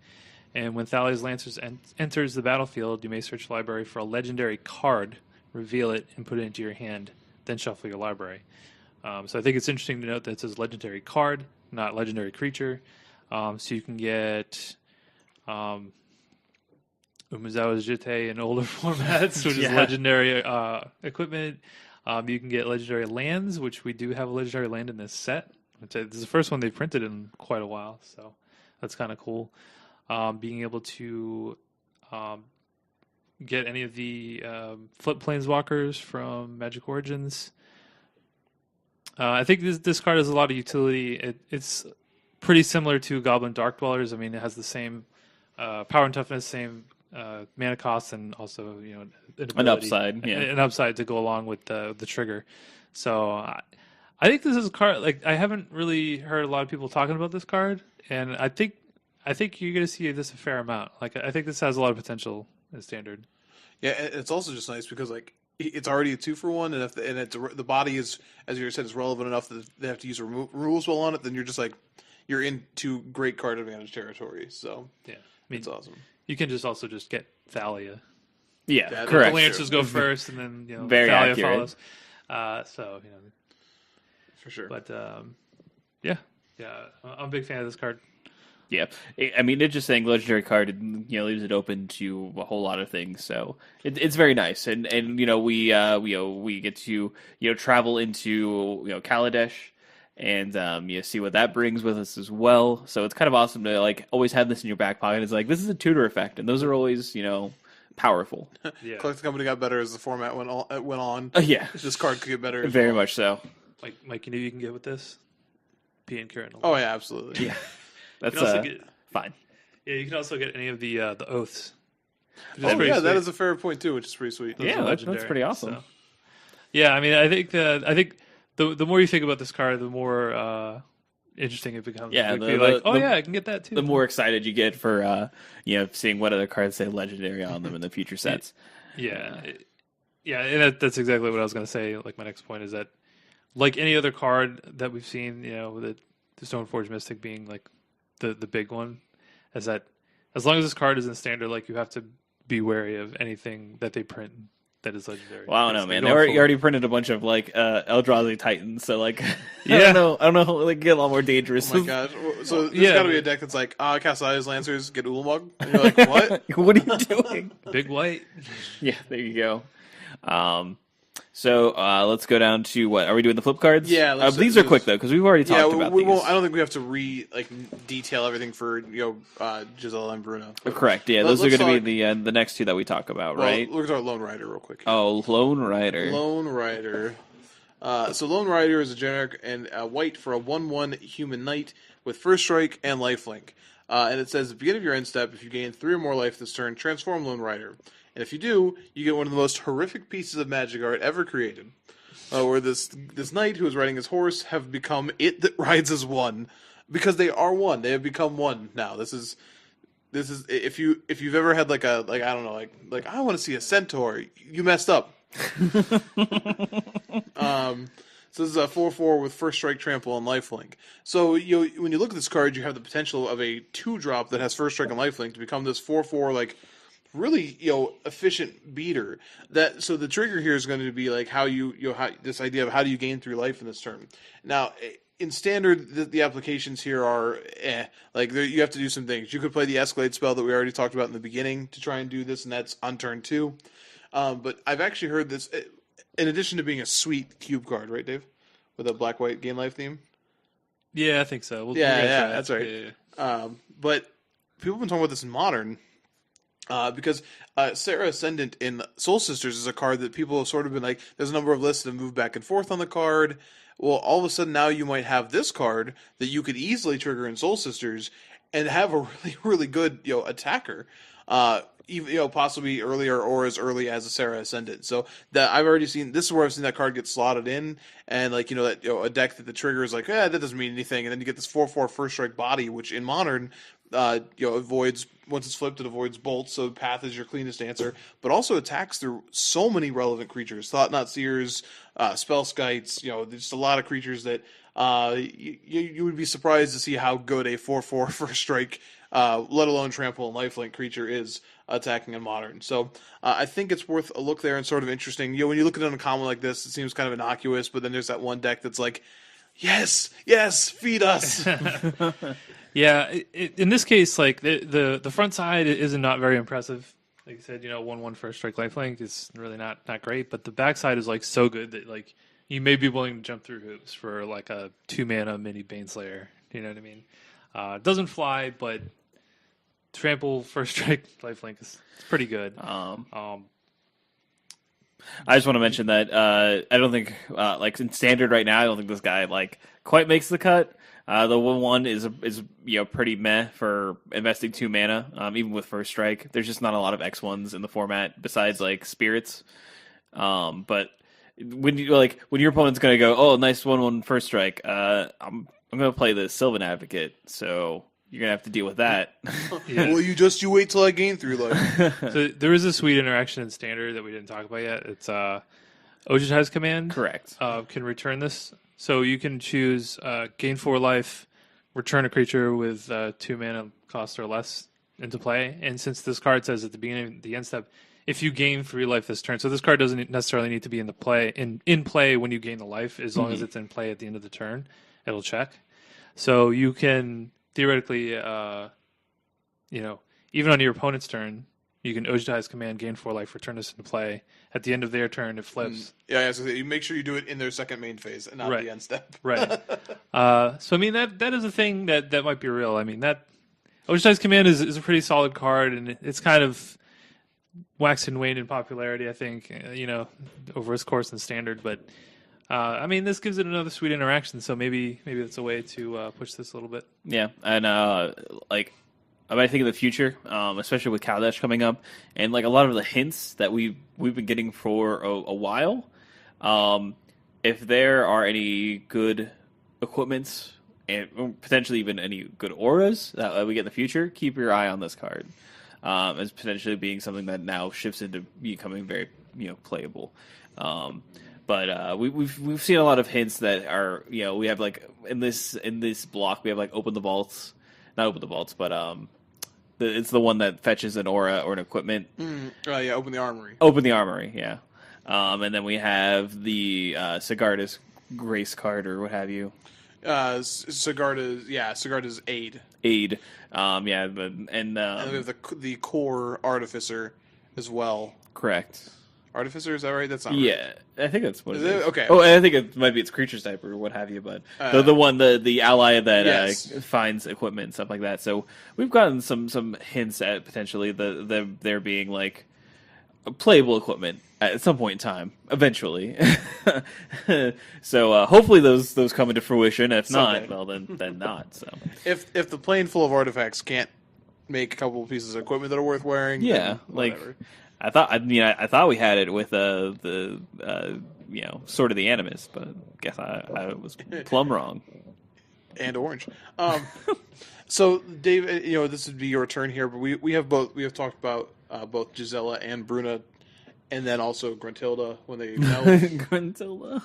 And when Thalia's Lancers enters the battlefield, you may search your library for a legendary card, reveal it, and put it into your hand. Then shuffle your library. So I think it's interesting to note that it says legendary card, not legendary creature. So you can get Umezawa's Jite in older formats, which is legendary equipment. You can get legendary lands, which we do have a legendary land in this set. This is the first one they've printed in quite a while, so that's kind of cool. Being able to get any of the flip planeswalkers from Magic Origins. I think this card has a lot of utility. It's pretty similar to Goblin Dark Dwellers. I mean, it has the same power and toughness, same mana cost, and also An upside, yeah. an upside to go along with the trigger. So I think this is a card like I haven't really heard a lot of people talking about this card, and I think you're going to see this a fair amount. Like I think this has a lot of potential in standard. Yeah, and it's also just nice because like it's already a 2-for-1, and if the body is, as you said, is relevant enough that they have to use rules well on it, then you're just like you're into great card advantage territory. So yeah, I mean, it's awesome. You can also just get Thalia. Yeah, correct. The Lancers go first, and then Very Thalia accurate. follows. For sure. But yeah, I'm a big fan of this card. Yeah, I mean, it's just saying legendary card, leaves it open to a whole lot of things. So it's very nice, and we get to travel into Kaladesh, and see what that brings with us as well. So it's kind of awesome to like always have this in your back pocket. It's like this is a tutor effect, and those are always powerful. Yeah, Collecting Company got better as the format went on. Yeah, This card could get better. as very well. much so. Mike, you know you can get with this. P and Kieran. Oh yeah, absolutely. Yeah, that's You can also get, fine. yeah, you can also get any of the oaths. Which is Oh pretty yeah, that sweet. is a fair point too, which is pretty sweet. Those Yeah, are that's legendary, pretty awesome. so. Yeah, I mean, I think the more you think about this card, the more interesting it becomes. Yeah, You'd the- be like, the- oh the- yeah, I can get that too. The more excited you get for seeing what other cards say legendary on them in the future sets. Yeah, and that's exactly what I was going to say. Like my next point is that, like any other card that we've seen, the Stoneforge Mystic being like the big one, is that as long as this card is in standard, like you have to be wary of anything that they print that is legendary. Well, I don't know, Because man. they're They going already printed a bunch of like Eldrazi Titans, so like Yeah. I don't know, like get a lot more dangerous. Oh my gosh. So there's Yeah. got to be a deck that's like, cast Thalia's Lancers, get Ulamog. And you're like, what? What are you doing? full. Big white. Yeah, there you go. So let's go down to what? Are we doing the flip cards? Yeah, let's- these are quick though because we've already Yeah, talked about we these. won't. I don't think we have to detail everything for Giselle and Bruno. Correct. Yeah, Let's those are going talk- to be the next two that we talk about, Well, right? we're gonna talk Lone Rider real quick. Oh, Lone Rider. Lone Rider. So Lone Rider is a generic and white for a 1/1 human knight with first strike and lifelink. And it says at the beginning of your end step, if you gain 3 or more life this turn, transform Lone Rider. And if you do, you get one of the most horrific pieces of magic art ever created. Where this knight who is riding his horse have become it that rides as one. because they are one. They have become one now. This is if you've ever had like I don't know like I want to see a centaur. You messed up. So this is a 4/4 with first strike, trample, and lifelink. So when you look at this card, you have the potential of a 2-drop that has first strike and lifelink to become this 4/4 like really efficient beater. So the trigger here is going to be like how this idea of how do you gain 3 life in this turn. Now in standard, the applications here are like you have to do some things. You could play the escalate spell that we already talked about in the beginning to try and do this, and that's on turn 2. But I've actually heard this. In addition to being a sweet cube card, right, Dave? With a black-white gain life theme? Yeah, I think so. We'll Yeah, that's right. Yeah. But people have been talking about this in Modern because Sarah Ascendant in Soul Sisters is a card that people have sort of been like, there's a number of lists that have moved back and forth on the card. Well, all of a sudden now you might have this card that you could easily trigger in Soul Sisters and have a really, really good attacker. Even possibly earlier or as early as a Sarah Ascendant. So that I've already seen. This is where I've seen that card get slotted in, and like that a deck that the trigger is like, that doesn't mean anything, and then you get this 4/4 first strike body, which in Modern, avoids once it's flipped, it avoids bolts. So Path is your cleanest answer, but also attacks through so many relevant creatures, Thought Knot Seers, Spell Skites. There's a lot of creatures that you would be surprised to see how good a 4/4 first strike, let alone trample and lifelink creature is attacking in Modern. So I think it's worth a look there and sort of interesting. When you look at an uncommon like this, it seems kind of innocuous, but then there's that one deck that's like, yes, feed us. Yeah, in this case, like the front side is not very impressive. Like you said, 1/1 first strike lifelink is really not great, but the back side is like so good that like you may be willing to jump through hoops for like a 2-mana mini Baneslayer. You know what I mean? It doesn't fly, but trample first strike lifelink is pretty good. I just want to mention that I don't think like in standard right now, I don't think this guy like quite makes the cut. The 1/1 is pretty meh for investing 2 mana, even with first strike. There's just not a lot of X1s in the format besides like spirits. But when your opponent's gonna go, oh, nice 1/1 first strike, I'm gonna play the Sylvan Advocate, so you're gonna have to deal with that. Yeah. Well, you wait till I gain 3 life. So there is a sweet interaction in standard that we didn't talk about yet. It's Ojutai's command. Correct. Can return this. So you can choose gain 4 life, return a creature with 2 mana cost or less into play. And since this card says at the beginning of the end step, if you gain 3 life this turn, so this card doesn't necessarily need to be in play when you gain the life, as long as it's in play at the end of the turn, it'll check. So you can theoretically, even on your opponent's turn, you can Ojutai's command, gain 4 life, return this into play. At the end of their turn, it flips. Yeah, so you make sure you do it in their second main phase and not the end step. Right. So I mean that is a thing that might be real. I mean that Ojutai's command is a pretty solid card, and it's kind of waxed and waned in popularity, I think, over its course in standard. But I mean, this gives it another sweet interaction. So maybe it's a way to push this a little bit. Yeah, and I think in the future, especially with Kaladesh coming up, and like a lot of the hints that we've been getting for a while, if there are any good equipments and potentially even any good auras that we get in the future, keep your eye on this card as potentially being something that now shifts into becoming very playable. But we've seen a lot of hints that are we have like in this block we have like not open the vaults, but it's the one that fetches an aura or an equipment. Open the armory. Open the armory, yeah. And then we have the Sigarda's Grace card or what have you. Sigarda's Aid. And we have the core Artificer as well. Correct. Artificer, is that right? That's not right. Yeah, I think that's what it is. Okay. Oh, I think it might be its creature type or what have you, but the ally that yes. Finds equipment and stuff like that. So we've gotten some hints at potentially there being like playable equipment at some point in time, eventually. So hopefully those come into fruition. If Someday. not, well then not. So if the plane full of artifacts can't make a couple of pieces of equipment that are worth wearing, yeah, then like. whatever. I thought we had it with the Sword of the Animus, but guess I was plumb wrong. and orange. So, Dave, this would be your turn here, but we have talked about both Gisela and Bruna, and then also Gruntilda when they meld. Gruntilda.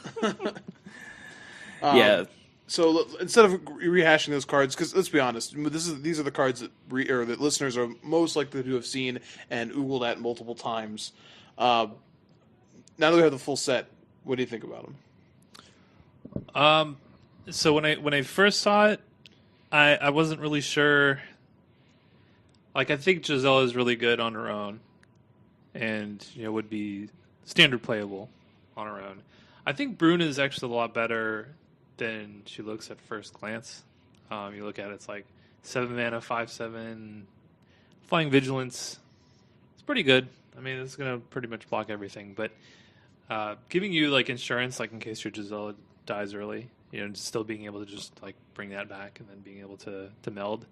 Yeah. So instead of rehashing those cards, because let's be honest, these are the cards that listeners are most likely to have seen and oogled at multiple times. Now that we have the full set, what do you think about them? So when I first saw it, I wasn't really sure. Like, I think Gisela is really good on her own, and would be standard playable on her own. I think Bruna is actually a lot better than she looks at first glance. You look at it, it's like 7 mana, 5/7, Flying Vigilance. It's pretty good. I mean, it's gonna pretty much block everything, but giving you like insurance, like in case your Gisela dies early, still being able to just like bring that back and then being able to meld.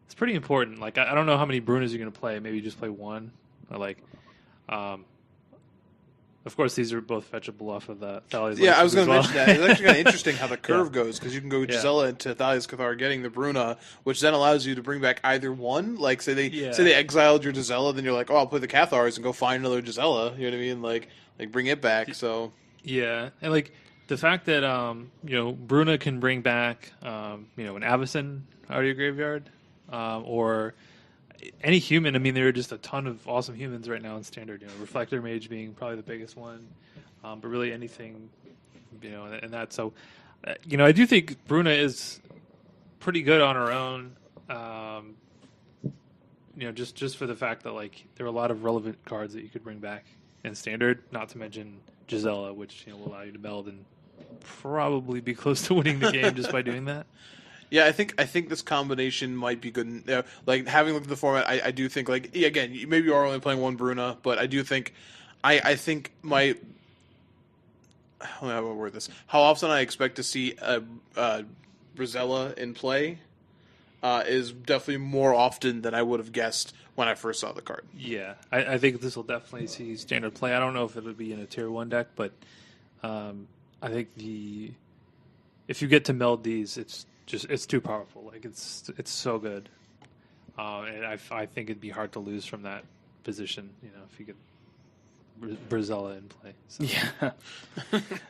It's pretty important. Like, I don't know how many Brunas you're gonna play. Maybe you just play one, or like. Of course, these are both fetchable off of the Thalia's. Yeah, I was going to mention that. It's actually kind of interesting how the curve goes, because you can go Gisela Yeah. into Thalia's Cathar getting the Bruna, which then allows you to bring back either one. Like, say they exiled your Gisela, then you're like, oh, I'll play the Cathars and go find another Gisela. You know what I mean? Like bring it back. So yeah, and like the fact that Bruna can bring back an Avacyn out of your graveyard, or any human. I mean, there are just a ton of awesome humans right now in Standard. Reflector Mage being probably the biggest one, but really anything, and that. So, I do think Bruna is pretty good on her own. Just for the fact that like there are a lot of relevant cards that you could bring back in Standard. Not to mention Gisela, which will allow you to meld and probably be close to winning the game just by doing that. Yeah, I think this combination might be good. Like, having looked at the format, I do think, like, again, maybe you are only playing one Bruna, but I do think, I think my, how do I word this? How often I expect to see a Brizella in play is definitely more often than I would have guessed when I first saw the card. Yeah, I think this will definitely see Standard play. I don't know if it'll be in a Tier 1 deck, but I think if you get to meld these, it's too powerful. Like, it's so good, and I think it'd be hard to lose from that position. If you get Brizella in play. So. Yeah,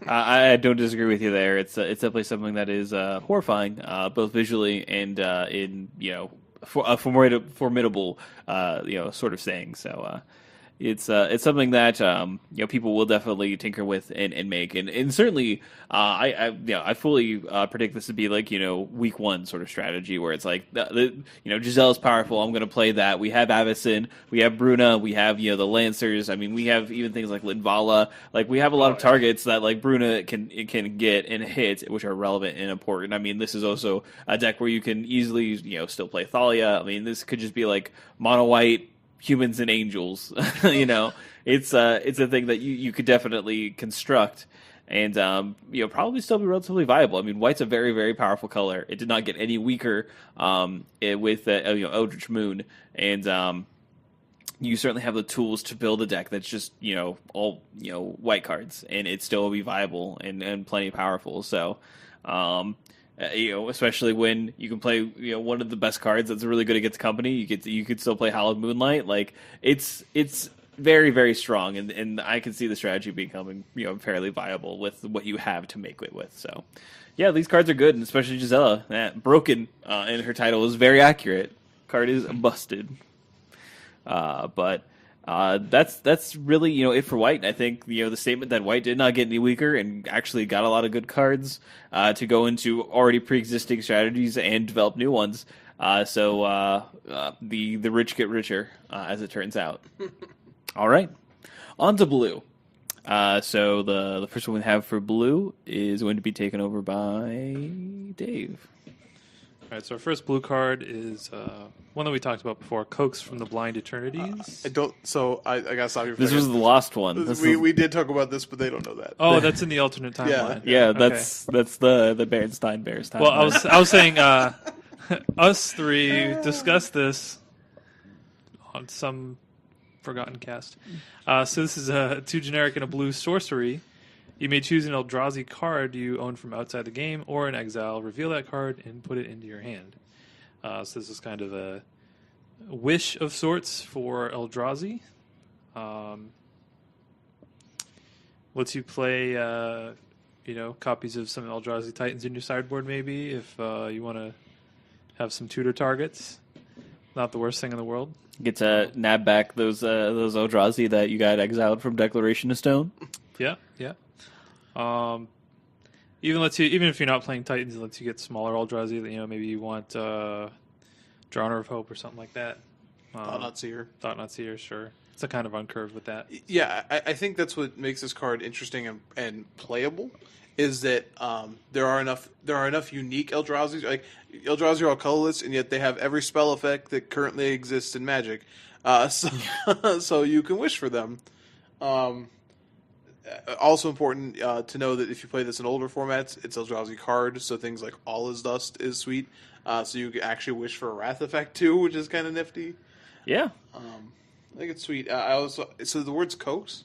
I don't disagree with you there. It's definitely something that is horrifying, both visually and in a formidable sort of saying. So. It's something that people will definitely tinker with and make, and certainly I fully predict this to be like week one sort of strategy where it's like Gisela's powerful. I'm going to play that. We have Avacyn, we have Bruna, we have the Lancers. I mean, we have even things like Linvala. Like, we have a lot of targets that like Bruna can get and hit, which are relevant and important. I mean, this is also a deck where you can easily still play Thalia. I mean, this could just be like mono white. Humans and angels, it's a thing that you could definitely construct, and probably still be relatively viable. I mean, white's a very, very powerful color. It did not get any weaker with Eldritch Moon, and you certainly have the tools to build a deck that's just all white cards, and it still will be viable and plenty powerful. So. Especially when you can play, one of the best cards that's really good against company. You could still play Hallowed Moonlight. Like, it's very, very strong, and I can see the strategy becoming fairly viable with what you have to make it with. So, yeah, these cards are good, and especially Gisela. Broken in her title is very accurate. Card is busted, but. That's really it for white. I think the statement that white did not get any weaker and actually got a lot of good cards to go into already pre-existing strategies and develop new ones. So the rich get richer, as it turns out. All right, on to blue. So the first one we have for blue is going to be taken over by Dave. All right, so our first blue card is one that we talked about before, Coax from the Blind Eternities. I gotta stop you. This was the lost one. We did talk about this, but they don't know that. Oh, that's in the alternate timeline. Yeah, that's the Berenstain Bears timeline. Well, I was saying us three discussed this on some forgotten cast. So this is a 2 generic and a blue sorcery. You may choose an Eldrazi card you own from outside the game or in exile, reveal that card, and put it into your hand. So this is kind of a wish of sorts for Eldrazi. Lets you play, copies of some Eldrazi Titans in your sideboard, maybe, if you want to have some tutor targets. Not the worst thing in the world. Get to nab back those Eldrazi that you got exiled from Declaration of Stone. Yeah. Even if you're not playing Titans, it lets you get smaller Eldrazi. Maybe you want Drowner of Hope or something like that. Thought-Knot Seer. Thought-Knot Seer, sure. It's a kind of uncurved with that. Yeah, I think that's what makes this card interesting and playable. Is that there are enough unique Eldrazi. Like Eldrazi are all colorless, and yet they have every spell effect that currently exists in Magic. So you can wish for them. Also important to know that if you play this in older formats, it's Eldrazi card, so things like All Is Dust is sweet. So you can actually wish for a Wrath effect too, which is kind of nifty. Yeah. I think it's sweet. So the word's coax.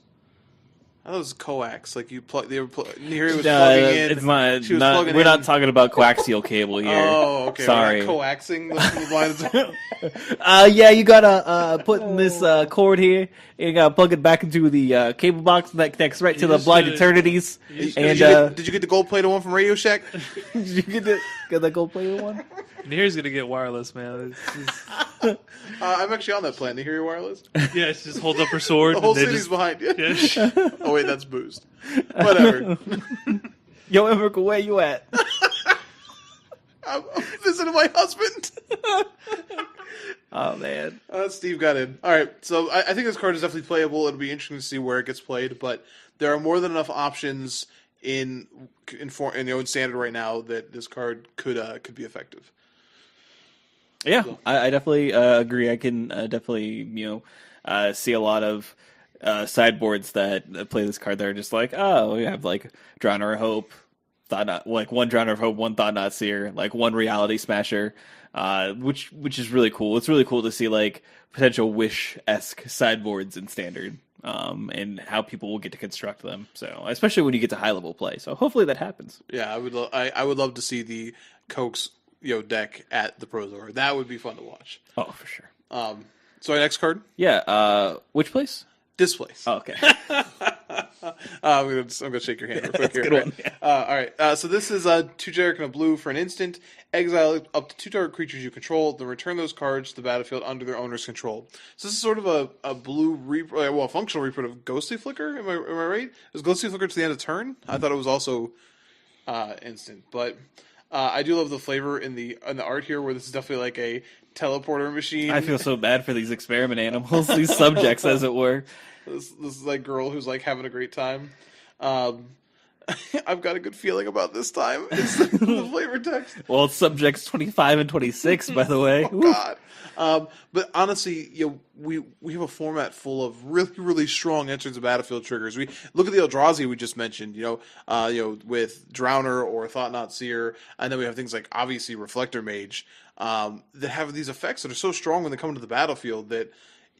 I thought it was coax. Like Neri was plugging in. It's not. We're not talking about coaxial cable here. Oh, okay. Sorry. We're not coaxing the lines. Yeah, you gotta put in this cord here, and you gotta plug it back into the cable box that connects right to the Blind Eternities. Did you get the gold-plated one from Radio Shack? Did you get the gold-plated one? Neri's gonna get wireless, man. I'm actually on that plan. To hear your wireless? Yeah, she just holds up her sword. The whole and they city's just, behind you. yeah. Oh wait, that's boost. Whatever. Yo, Emmerich, where you at? I'm visiting my husband. Oh man. Steve got in. All right, so I think this card is definitely playable. It'll be interesting to see where it gets played, but there are more than enough options in standard right now that this card could be effective. Yeah, So. I definitely agree. I can definitely see a lot of sideboards that play this card that are just like, oh, we have like Drowner of Hope, Thought-Knot, like one Drowner of Hope, one Thought-Knot Seer, like one Reality Smasher, which is really cool. It's really cool to see like potential Wish-esque sideboards in standard, and how people will get to construct them. So especially when you get to high level play. So hopefully that happens. Yeah, I would love to see the Coax deck at the Pro Tour. That would be fun to watch. Oh, for sure. So our next card, which place? this place. Oh, okay. I'm gonna shake your hand real quick here. Good one. Yeah. All right. So this is 2 generic and a blue for an instant. Exile up to 2 target creatures you control. Then return those cards to the battlefield under their owner's control. So this is sort of a blue functional reprint of Ghostly Flicker. Am I right? Is Ghostly Flicker to the end of turn? I thought it was also instant, but I do love the flavor in the art here, where this is definitely like a teleporter machine. I feel so bad for these experiment animals, these subjects, as it were. This is like girl who's like having a great time. I've got a good feeling about this time. It's the flavor text. Well, it's subjects 25 and 26, by the way. Oh God. But honestly, we have a format full of really, really strong enters of battlefield triggers. We look at the Eldrazi we just mentioned, with Drowner or Thought-Knot Seer, and then we have things like obviously Reflector Mage, that have these effects that are so strong when they come into the battlefield that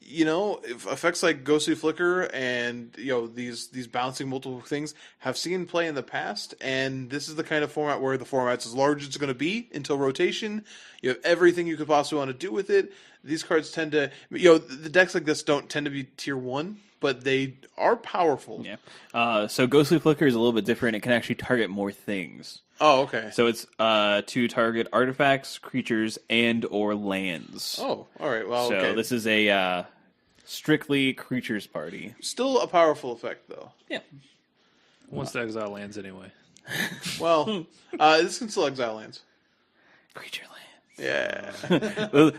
if effects like Ghostly Flicker and these bouncing multiple things have seen play in the past, and this is the kind of format where the format's as large as it's going to be until rotation. You have everything you could possibly want to do with it. These cards tend to, the decks like this don't tend to be tier 1, but they are powerful. Yeah. So Ghostly Flicker is a little bit different. It can actually target more things. Oh, okay. So it's to target artifacts, creatures, and or lands. Oh, all right. Well, so okay. This is a strictly creatures party. Still a powerful effect, though. Yeah. Once the exile lands, anyway. Well, this can still exile lands. Creature lands. Yeah.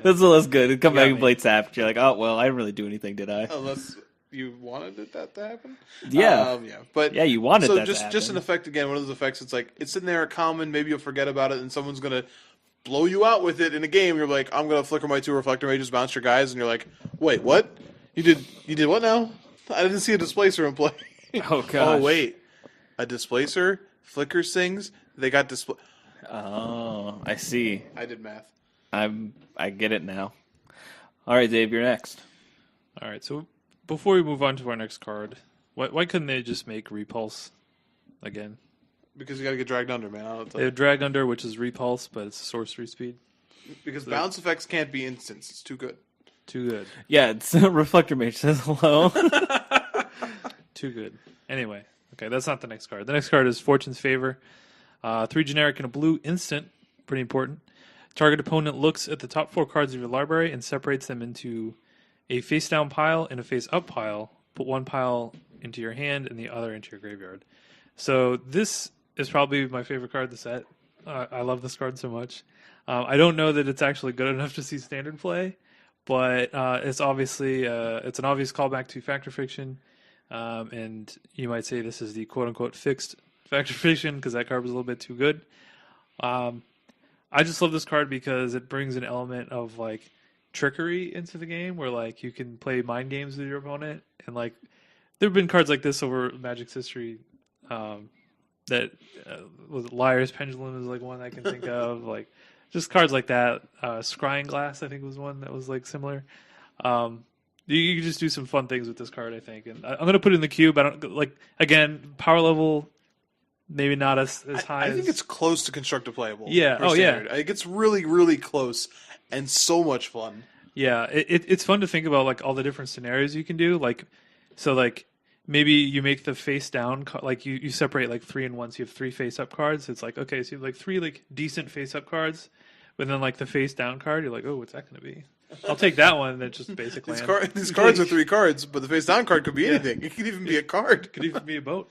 That's good. Come back me. and play Tap. You're like, oh, well, I didn't really do anything, did I? Unless you wanted that to happen. Yeah. But yeah, you wanted so that just to happen. just an effect again. One of those effects. It's like it's sitting there at common. Maybe you'll forget about it, and someone's gonna blow you out with it in a game. You're like, I'm gonna flicker my 2 Reflector Mages, bounce your guys, and you're like, wait, what? You did what now? I didn't see a Displacer in play. Oh gosh. Oh wait, a Displacer flickers things. They got display. Oh, I see. I did math. I get it now. All right, Dave, you're next. All right, so before we move on to our next card, why couldn't they just make Repulse? again. Because you got to get dragged under, man. I'll tell They you. have Drag Under, which is repulse, but it's sorcery speed. Because bounce effects can't be instants. It's too good. Too good. Yeah, it's Reflector Mage says hello. Too good. Anyway, okay, that's not the next card. The next card is Fortune's Favor. 3 generic and a blue instant. Pretty important. Target opponent looks at the top 4 cards of your library and separates them into a face-down pile and a face-up pile. Put one pile into your hand and the other into your graveyard. So this is probably my favorite card of the set. I love this card so much. I don't know that it's actually good enough to see standard play, but it's obviously it's an obvious callback to Fact or Fiction, and you might say this is the quote-unquote fixed Fact or Fiction because that card was a little bit too good. I just love this card because it brings an element of like trickery into the game where like you can play mind games with your opponent, and like there have been cards like this over Magic's history. That was Liar's Pendulum is like one I can think of, like just cards like that. Scrying Glass I think was one that was like similar. You can just do some fun things with this card, I think, and I'm gonna put it in the cube. I don't like again power level. Maybe not as high. I think it's close to constructive playable. Yeah. for standard. I think it's really, really close and so much fun. Yeah, it's fun to think about like all the different scenarios you can do. Like, so like maybe you make the face down, like you separate like 3 and 1, so you have 3 face up cards. It's like, okay, so you have like 3 like decent face up cards, but then like the face down card, you're like, oh, what's that going to be? I'll take that one. That's just basic land. These cards are 3 cards, but the face down card could be anything. It could even be a card. Could even be a boat.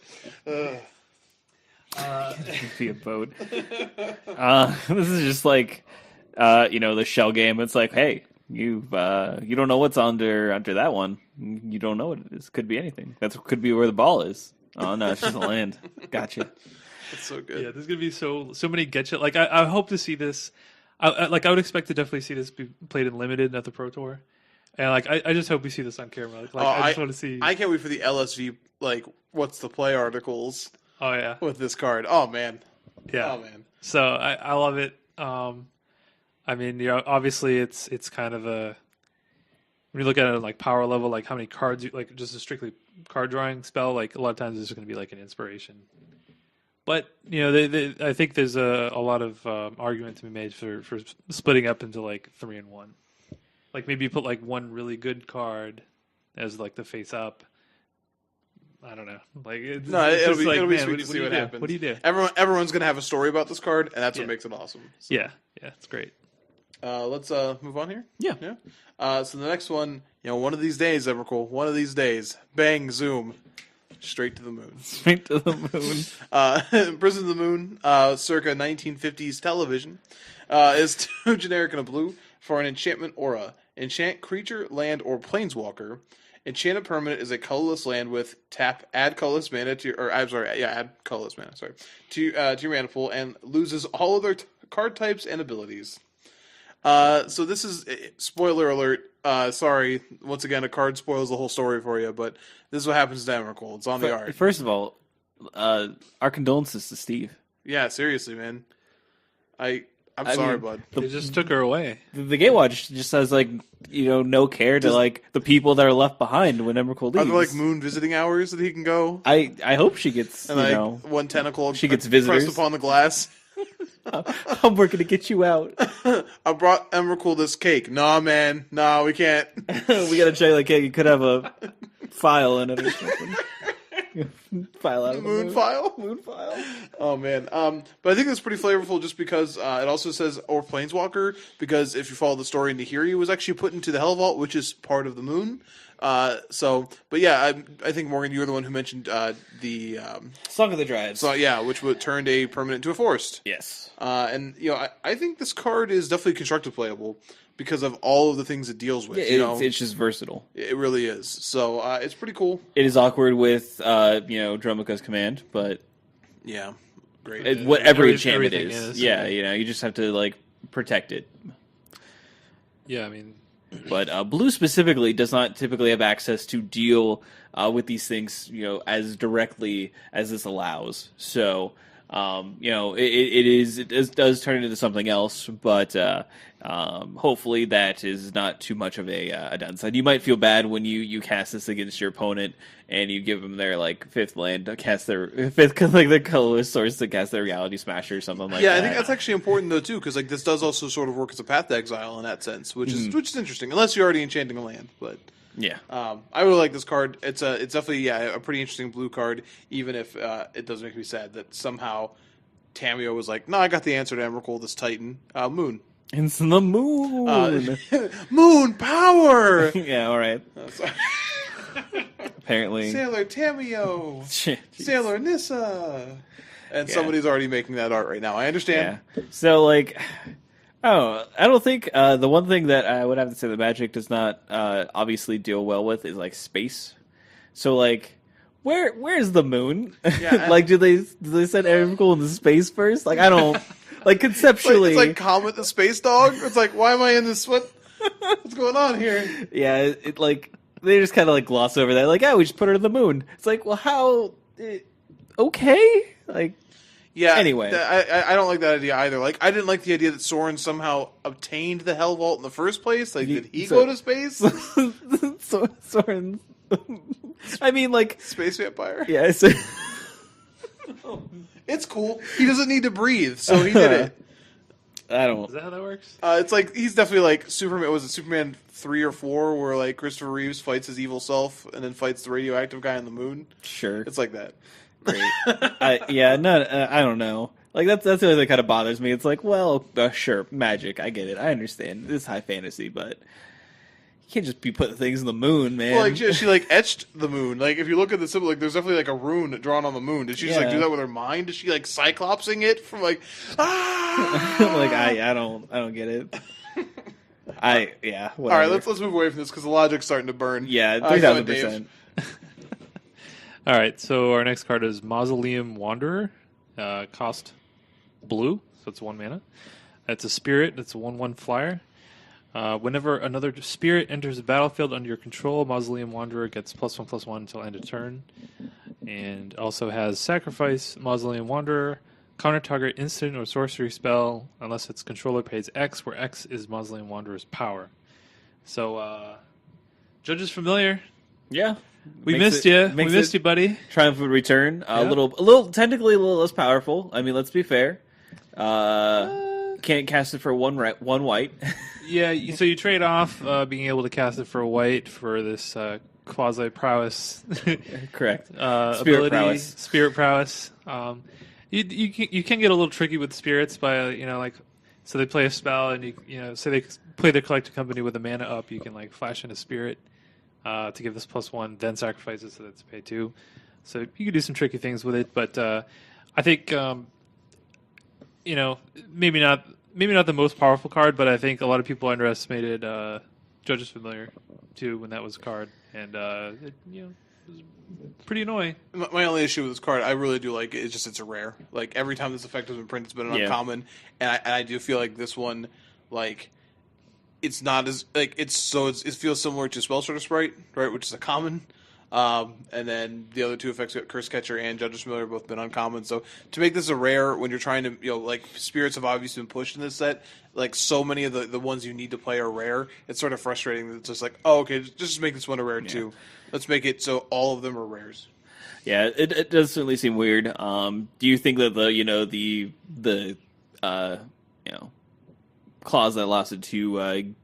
Be a boat. This is just like, the shell game. It's like, hey, you don't know what's under that one. You don't know what it is. Could be anything. That could be where the ball is. Oh no, it's just a land. Gotcha. It's so good. Yeah, there's gonna be so many getcha. Like I hope to see this. I would expect to definitely see this be played in limited at the Pro Tour, and like I just hope we see this on camera. I just want to see. I can't wait for the LSV like what's the play articles. Oh yeah, with this card. Oh man. Yeah. Oh man. So I love it. I mean, obviously it's kind of a when you look at it like power level, like how many cards you like just a strictly card drawing spell. Like a lot of times it's going to be like an inspiration. But I think there's a lot of argument to be made for splitting up into like 3 and 1. Like maybe you put like one really good card as like the face up. I don't know. Like it'll be sweet to see what happens. What do you do? Everyone's gonna have a story about this card, and that's what makes it awesome. So, yeah, it's great. Let's move on here. Yeah. So the next one, one of these days, Evercool, one of these days, bang, zoom, straight to the moon. Straight to the moon. Prison of the Moon, circa 1950s television, is 2 generic and a blue for an enchantment aura. Enchant creature, land, or planeswalker. Enchanted permanent is a colorless land with tap, add colorless mana to add colorless mana, to your mana pool and loses all other card types and abilities. So this is spoiler alert. Sorry, once again, a card spoils the whole story for you, but this is what happens to Emrakul. It's on the art. First of all, our condolences to Steve. Yeah, seriously, man. I'm sorry, bud. They just took her away. The Gatewatch just has like no care to like the people that are left behind when Emrakul leaves. Are there like moon visiting hours that he can go? I hope she gets and one tentacle. She gets visitors pressed upon the glass. We're gonna get you out. I brought Emrakul this cake. Nah, man. Nah, we can't. We gotta check. Like, you could have a file in it or something. File out of Moon file. Oh man. But I think that's pretty flavorful just because it also says or planeswalker, because if you follow the story, Nahiri was actually put into the Hell Vault, which is part of the moon. But yeah, I think Morgan, you were the one who mentioned the Song of the Dryads. So yeah, which turned a permanent into a forest. Yes. And I think this card is definitely constructive playable because of all of the things it deals with. Yeah, it's just versatile. It really is. So it's pretty cool. It is awkward with Dromoka's command, but yeah, great. Whatever enchantment is. Yeah, you just have to like protect it. Yeah, I mean. But blue specifically does not typically have access to deal with these things, as directly as this allows. So it does turn into something else, but hopefully that is not too much of a downside. You might feel bad when you cast this against your opponent and you give them their like fifth land to cast their fifth like their colorless source to cast their Reality Smasher or something like that. Yeah, I think that's actually important though too, because like this does also sort of work as a path to exile in that sense, which is interesting, unless you're already enchanting a land, but. Yeah, I really like this card. It's definitely a pretty interesting blue card. Even if it does make me sad that somehow Tamio was like, "No, I got the answer to Emrakul, this Titan, Moon." it's the moon. Moon power. Yeah, all right. Sorry. Apparently, Sailor Tamio, Jeez. Sailor Nissa, and Yeah. somebody's already making that art right now. I understand. Yeah. So like. Oh, I don't think the one thing that I would have to say the Magic does not obviously deal well with is like space. So like, where's the moon? Yeah. Like, do they send Emrakul into space first? Like, I don't like conceptually. It's like Comet the space dog. It's like, why am I in this? What's going on here? Yeah, it like they just kind of like gloss over that. Like, we just put her to the moon. It's like, well, how? Okay, like. Yeah. Anyway. I don't like that idea either. Like, I didn't like the idea that Soren somehow obtained the Hell Vault in the first place. Like, did he go to space? Soren. I mean, like Space vampire. yeah. It's cool. He doesn't need to breathe, so he did it. I don't. Is that how that works? It's like he's definitely like Superman. Was it Superman 3 or 4, where like Christopher Reeves fights his evil self and then fights the radioactive guy on the moon? Sure. It's like that. Great. I don't know. Like that's the only thing that kind of bothers me. It's like, well, sure, magic. I get it. I understand. This is high fantasy, but you can't just be putting things in the moon, man. Well, like she like etched the moon. Like if you look at the symbol, like there's definitely like a rune drawn on the moon. Did she just like do that with her mind? Did she like cyclopsing it from like like I don't get it. Whatever. All right, let's move away from this because the logic's starting to burn. Yeah, Come on, 3000%. All right, so our next card is Mausoleum Wanderer. Cost blue, so it's 1 mana. It's a spirit. It's a 1/1 flyer. Whenever another spirit enters the battlefield under your control, Mausoleum Wanderer gets +1/+1 until end of turn. And also has Sacrifice Mausoleum Wanderer. Counter target instant or sorcery spell unless its controller pays X, where X is Mausoleum Wanderer's power. So, Judges familiar? Yeah. We missed you. We missed you, buddy. Triumphant Return. Technically a little less powerful. I mean, let's be fair. Can't cast it for one white. Yeah, so you trade off being able to cast it for a white for this quasi prowess. Correct. Ability, Prowess. Spirit prowess. You can get a little tricky with spirits by so they play a spell and say they play their collected company with a mana up. You can like flash in a spirit to give this +1, then sacrifice it so that's pay 2. So you can do some tricky things with it, but I think maybe not the most powerful card, but I think a lot of people underestimated Judges Familiar too when that was a card, and it was pretty annoying. My only issue with this card, I really do like it. It's a rare. Like every time this effect has been printed, it's been an uncommon, and I do feel like this one, like it's not as like it feels similar to Spellsorter Sprite, right, which is a common. And then the other two effects, Curse Catcher and Judge's Familiar, have both been uncommon. So to make this a rare, when you're trying to, like spirits have obviously been pushed in this set. Like so many of the ones you need to play are rare. It's sort of frustrating that it's just like, oh, okay, just make this one a rare too. Let's make it so all of them are rares. Yeah, it does certainly seem weird. Do you think that the clause that allows it to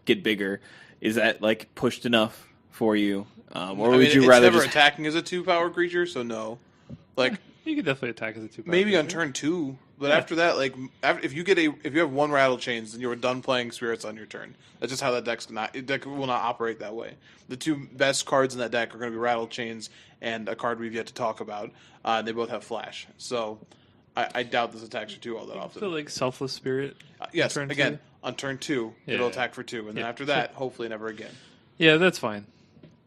get bigger, is that like pushed enough for you? Or would you rather it's never just attacking as a 2-power creature, so no. Like You could definitely attack as a 2/2. maybe on turn 2, but after that, like if you have one Rattle Chains, then you're done playing spirits on your turn. That's just how that deck will not operate that way. The two best cards in that deck are going to be Rattle Chains and a card we've yet to talk about. They both have Flash, so I doubt this attacks for 2 all that often. So like Selfless Spirit. Yes, turn again 2? on turn 2, it'll attack for 2, and then after that, hopefully never again. Yeah, that's fine.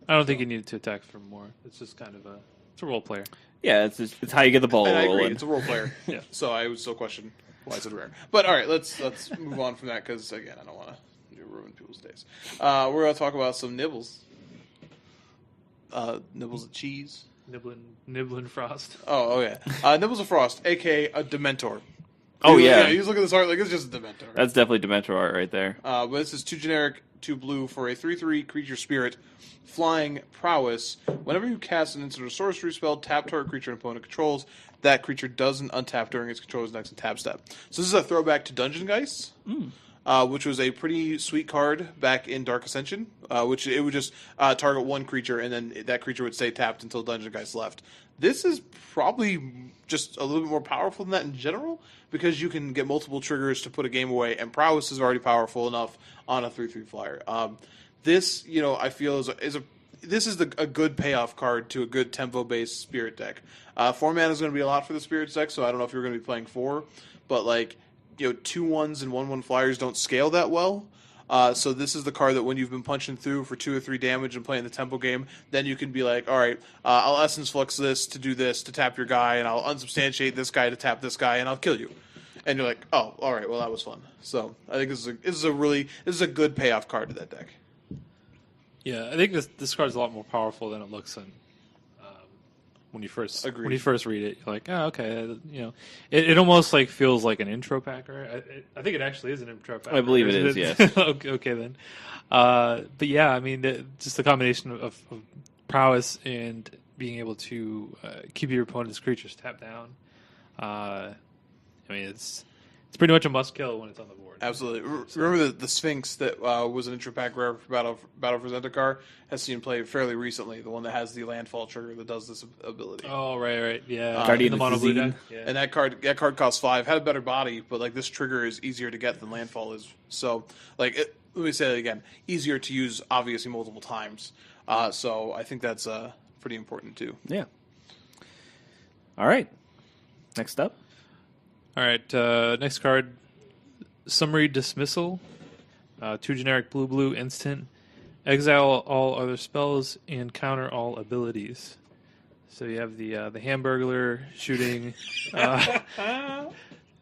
I don't think you need to attack for more. It's just kind of it's a role player. Yeah, it's how you get the ball And I agree, rolling. it's a role player. Yeah. So I would still question why is it rare. But all right, let's move on from that because again, I don't want to ruin people's days. We're going to talk about some nibbles. Nibbles of cheese. Nibbling Frost. Oh yeah. Nibbles of Frost, aka a Dementor. Oh yeah, you just look at this art like it's just a Dementor. that's definitely Dementor art right there. But this is 2 generic, 2 blue for a 3/3 creature spirit, flying prowess. Whenever you cast an instant or sorcery spell, tap target creature an opponent controls. That creature doesn't untap during its controller's next tap step. So this is a throwback to Dungeon Geist, which was a pretty sweet card back in Dark Ascension, which it would just target one creature and then that creature would stay tapped until Dungeon Geist left. This is probably just a little bit more powerful than that in general because you can get multiple triggers to put a game away, and prowess is already powerful enough on a 3/3 flyer. This, I feel is a good payoff card to a good tempo-based spirit deck. 4 mana is going to be a lot for the spirits deck, so I don't know if you're going to be playing 4, but 2 1s and 1/1 flyers don't scale that well. So this is the card that when you've been punching through for 2 or 3 damage and playing the tempo game, then you can be like, all right, I'll Essence Flux this to do this to tap your guy, and I'll unsubstantiate this guy to tap this guy, and I'll kill you. And you're like, oh, all right, well that was fun. So I think this is a good payoff card to that deck. Yeah, I think this card's a lot more powerful than it looks when you first read it. You're like, oh, okay, it almost feels like an intro pack, right? I think it actually is an intro pack. I believe it is. Yes. Okay then. But yeah, I mean, just the combination of prowess and being able to keep your opponent's creatures tapped down. I mean, it's pretty much a must kill when it's on the board. Absolutely. Remember the Sphinx that was an intro pack rare for Battle for Zendikar has seen play fairly recently. The one that has the landfall trigger that does this ability. Oh right, yeah. Guardian the of mono blue Zine. deck. Yeah. And that card costs 5. Had a better body, but this trigger is easier to get than landfall is. So let me say that again. Easier to use, obviously multiple times. So I think that's pretty important too. Yeah. All right. Next up. All right, next card, Summary Dismissal, 2 generic blue instant, exile all other spells and counter all abilities. So you have the Hamburglar shooting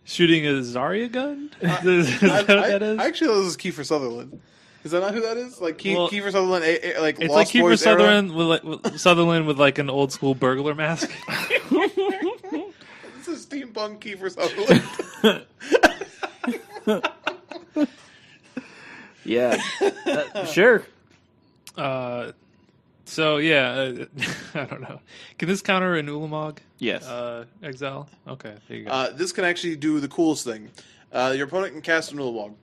shooting a Zarya gun. Is that what that is? I actually thought this is Kiefer Sutherland. Is that not who that is? Kiefer Sutherland, It's Lost like Kiefer Boys Sutherland with Sutherland with an old school burglar mask. This is steampunk Kiefer Sutherland. Yeah. Sure. So yeah, I don't know. Can this counter an Ulamog? Yes. Exile. Okay, there you go. This can actually do the coolest thing. Your opponent can cast an Ulamog,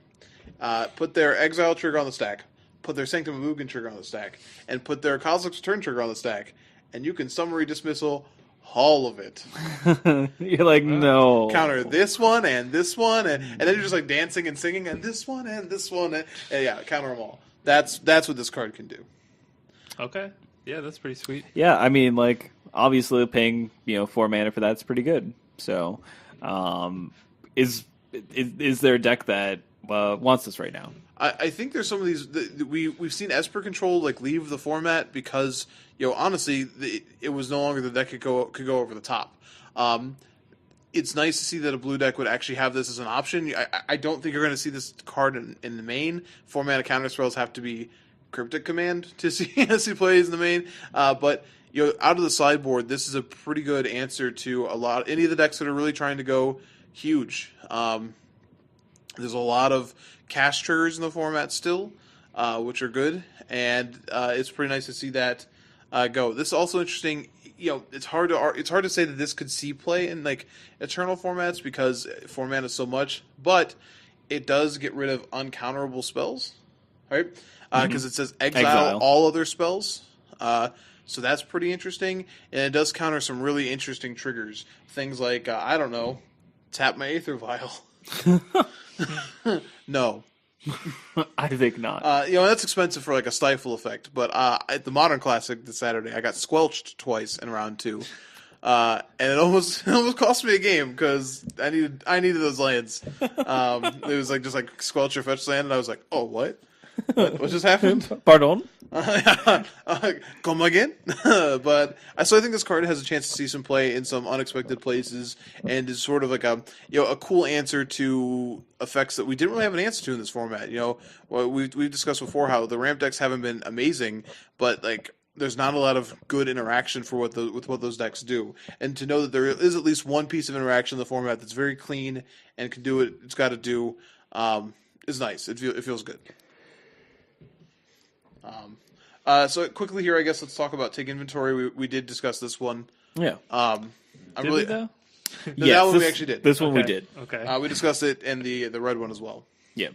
put their Exile trigger on the stack, put their Sanctum of Ugin trigger on the stack, and put their Cosmic's Return trigger on the stack, and you can Summary Dismissal all of it. You're like, no. Counter this one, and then you're just dancing and singing, and this one, and yeah, counter them all. That's what this card can do. Okay. Yeah, that's pretty sweet. Yeah, I mean, obviously paying 4 mana for that's pretty good. So, is there a deck that wants this right now? I think there's some of these we've seen Esper Control leave the format because honestly it was no longer the deck could go over the top. It's nice to see that a blue deck would actually have this as an option. I don't think you're going to see this card in the main. 4 mana counter spells have to be Cryptic Command to see plays in the main. But out of the sideboard, this is a pretty good answer to any of the decks that are really trying to go huge. There's a lot of cast triggers in the format still, which are good, and it's pretty nice to see that go. This is also interesting. It's hard to say that this could see play in Eternal formats because 4 mana is so much, but it does get rid of uncounterable spells, right? Because it says exile all other spells. So that's pretty interesting, and it does counter some really interesting triggers. Things like tap my Aether Vial. No. I think not. That's expensive for a stifle effect, but at the Modern Classic this Saturday, I got squelched twice in round 2. And it almost cost me a game because I needed those lands. It was just squelch or fetch land, and I was like, oh, what just happened? Pardon? Come again? But I think this card has a chance to see some play in some unexpected places, and is sort of a cool answer to effects that we didn't really have an answer to in this format. We've discussed before how the ramp decks haven't been amazing, but there's not a lot of good interaction for with what those decks do, and to know that there is at least one piece of interaction in the format that's very clean and can do what it's got to do is nice. It feels good. So quickly here, I guess let's talk about take inventory. We did discuss this one. Yeah. Did we, though? That one we actually did. This one we did. Okay. We discussed it in the red one as well. Yeah.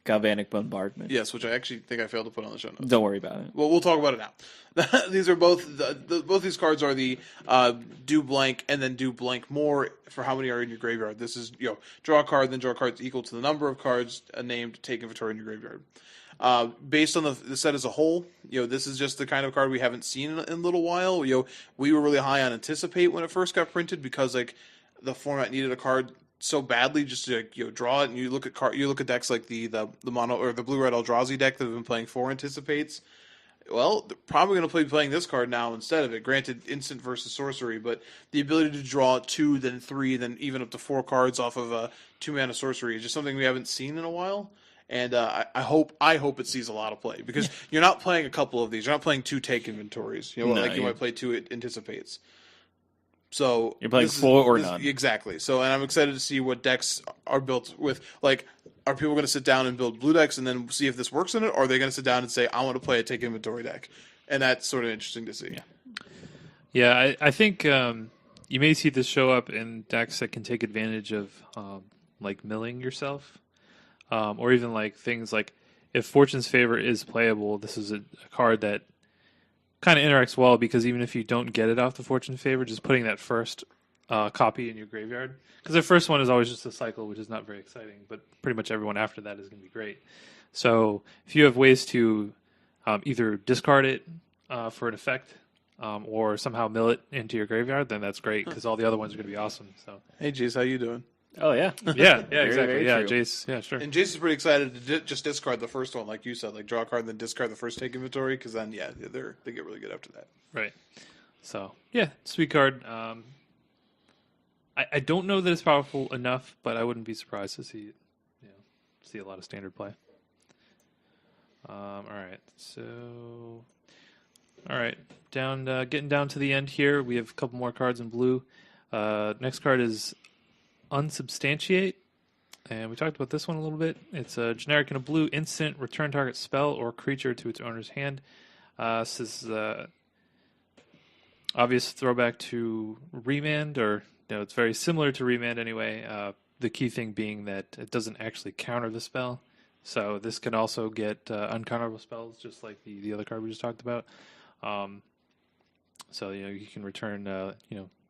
Galvanic Bombardment. Yes, which I actually think I failed to put on the show notes. Don't worry about it. Well, we'll talk about it now. These are both both these cards are the do blank and then do blank more for how many are in your graveyard. This is draw a card, then draw cards equal to the number of cards named take inventory in your graveyard. Based on the set as a whole, this is just the kind of card we haven't seen in a little while. We were really high on Anticipate when it first got printed because the format needed a card so badly just to draw it. And you look at decks like the mono or the blue-red Eldrazi deck that have been playing 4 Anticipates. Well, they're probably going to be playing this card now instead of it. Granted, instant versus sorcery, but the ability to draw 2, then 3, then even up to 4 cards off of a 2-mana sorcery is just something we haven't seen in a while. And I hope it sees a lot of play because you're not playing a couple of these. You're not playing 2 take inventories. You might play 2 Anticipates. So you're playing 4 or none. Exactly. So, and I'm excited to see what decks are built with. Like, are people going to sit down and build blue decks and then see if this works in it, or are they going to sit down and say, I want to play a take inventory deck? And that's sort of interesting to see. Yeah, I think you may see this show up in decks that can take advantage of like milling yourself, or even like things like if Fortune's Favor is playable, this is a card that kind of interacts well because even if you don't get it off the Fortune's Favor, just putting that first copy in your graveyard, because the first one is always just a cycle, which is not very exciting, but pretty much everyone after that is going to be great. So if you have ways to either discard it for an effect or somehow mill it into your graveyard, then that's great because all the other ones are going to be awesome. So hey, Jace, how you doing? Oh yeah, yeah, exactly. very Yeah, true. Jace. Yeah, sure. And Jace is pretty excited to just discard the first one, like you said, like draw a card and then discard the first take inventory, because then they get really good after that. Right. So yeah, sweet card. I don't know that it's powerful enough, but I wouldn't be surprised to see see a lot of standard play. All right, so getting down to the end here. We have a couple more cards in blue. Next card is Unsubstantiate, and we talked about this one a little bit. It's a generic in a blue instant, return target spell or creature to its owner's hand. This is obvious throwback to Remand, or it's very similar to Remand anyway. The key thing being that it doesn't actually counter the spell, so this can also get uncounterable spells, just like the other card we just talked about. So you can return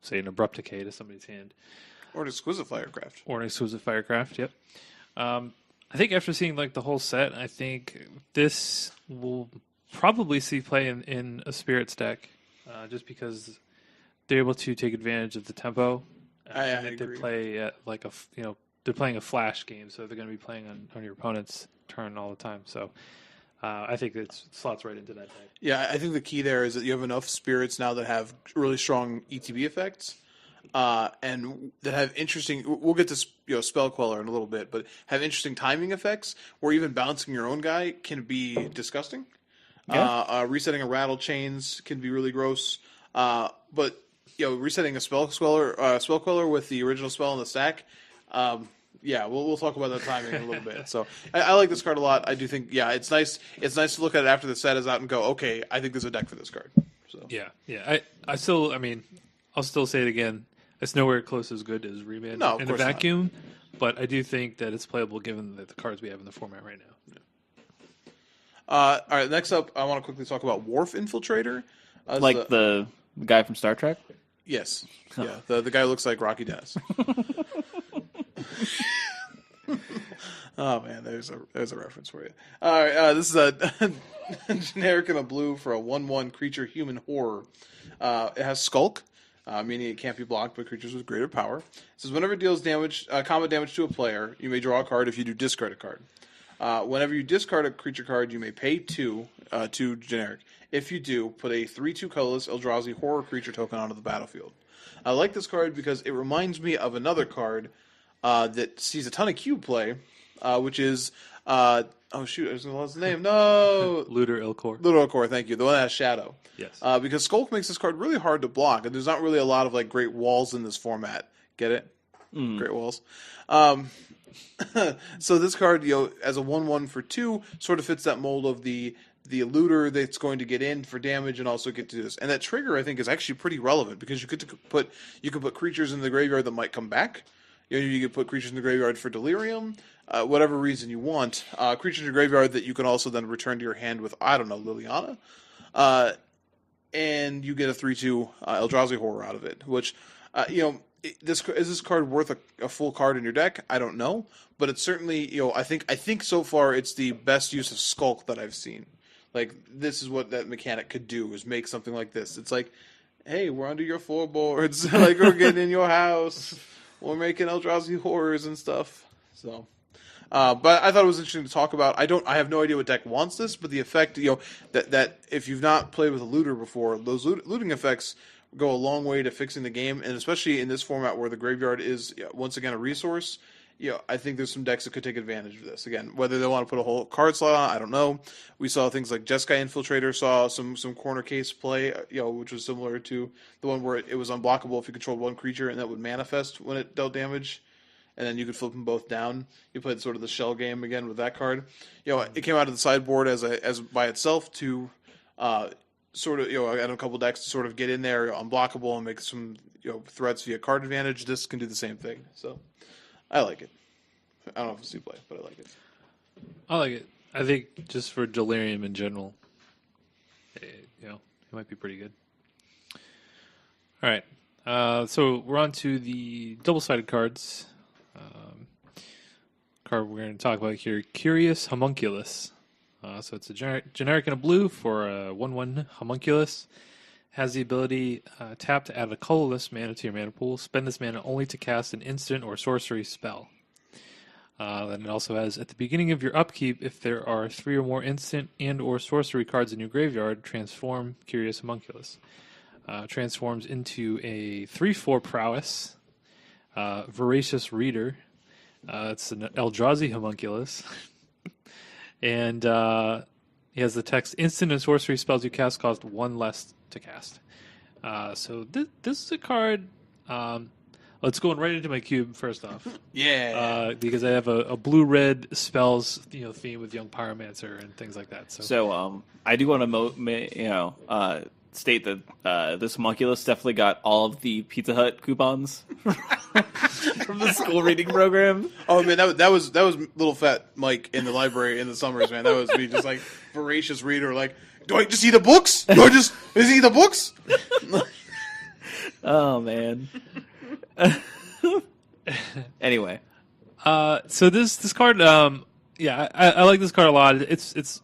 say an Abrupt Decay to somebody's hand. Or an Exquisite Firecraft. Yep. I think after seeing like the whole set, I think this will probably see play in a Spirits deck, just because they're able to take advantage of the tempo. I They agree. play at like they're playing a flash game, so they're going to be playing on your opponent's turn all the time. So I think it slots right into that deck. Yeah, I think the key there is that you have enough spirits now that have really strong ETB effects, and that have interesting. We'll get to Spell Queller in a little bit, but have interesting timing effects where even bouncing your own guy can be disgusting. Yeah. Resetting a Rattle Chains can be really gross, but resetting a Spell Queller with the original spell in the stack. We'll talk about that timing in a little bit. So I like this card a lot. I do think, it's nice. It's nice to look at it after the set is out and go, okay, I think there's a deck for this card. So Yeah. I'll still say it again. It's nowhere close as good as Remand No, of in a course not. vacuum, but I do think that it's playable given the cards we have in the format right now. all right, next up, I want to quickly talk about Wharf Infiltrator. Like the guy from Star Trek. Yes, yeah, the guy who looks like Rocky Dennis. Oh man, there's a reference for you. All right, this is a generic in a blue for a 1/1 creature human horror. It has Skulk, meaning it can't be blocked by creatures with greater power. It says whenever it deals combat damage to a player, you may draw a card. If you do, discard a card. Whenever you discard a creature card, you may pay 2 generic. If you do, put a 3/2 colorless Eldrazi horror creature token onto the battlefield. I like this card because it reminds me of another card that sees a ton of cube play, which is Oh shoot! I was gonna lost his name. No, Looter Ilkor. Little Core. Thank you. The one that has Shadow. Yes. Because Skulk makes this card really hard to block, and there's not really a lot of like great walls in this format. Get it? Great walls. So this card, as a 1/1 for 2, sort of fits that mold of the looter that's going to get in for damage and also get to do this. And that trigger, I think, is actually pretty relevant because you could put creatures in the graveyard that might come back. You could put creatures in the graveyard for Delirium, whatever reason you want. Creatures in your graveyard that you can also then return to your hand with, I don't know, Liliana. And you get a 3/2 Eldrazi Horror out of it, which, is this card worth a full card in your deck? I don't know, but it's certainly, I think so far it's the best use of Skulk that I've seen. Like, this is what that mechanic could do, is make something like this. It's like, hey, we're under your floorboards, like we're getting in your house. We're making Eldrazi horrors and stuff. So, but I thought it was interesting to talk about. I have no idea what deck wants this, but the effect, that if you've not played with a looter before, those looting effects go a long way to fixing the game, and especially in this format where the graveyard is once again a resource. I think there's some decks that could take advantage of this. Again, whether they want to put a whole card slot on, I don't know. We saw things like Jeskai Infiltrator saw some corner case play, which was similar to the one where it was unblockable if you controlled one creature and that would manifest when it dealt damage, and then you could flip them both down. You played sort of the shell game again with that card. It came out of the sideboard as by itself to sort of I had a couple decks to sort of get in there unblockable and make some threats via card advantage. This can do the same thing, so. I like it. I don't know if it's play, but I like it. I like it. I think just for Delirium in general, it might be pretty good. All right. So we're on to the double-sided cards. Card we're going to talk about here, Curious Homunculus. So it's a generic and a blue for a 1/1 Homunculus. Has the ability tap to add a colorless mana to your mana pool. Spend this mana only to cast an instant or sorcery spell. Then it also has, at the beginning of your upkeep, if there are 3 or more instant and or sorcery cards in your graveyard, transform Curious Homunculus. Transforms into a 3/4 prowess, Voracious Reader. It's an Eldrazi Homunculus. And he has the text, instant and sorcery spells you cast cost 1 less to cast. So this is a card. Let's go right into my cube first off. Yeah. Because I have a blue-red spells theme with Young Pyromancer and things like that. So I do want to state that this homunculus definitely got all of the Pizza Hut coupons from the school reading program. Oh man, that was little fat Mike in the library in the summers, man. That was me, just like voracious reader. Like, do I just see the books? Do I just see the books? Oh man. Anyway, so this card, I like this card a lot. It's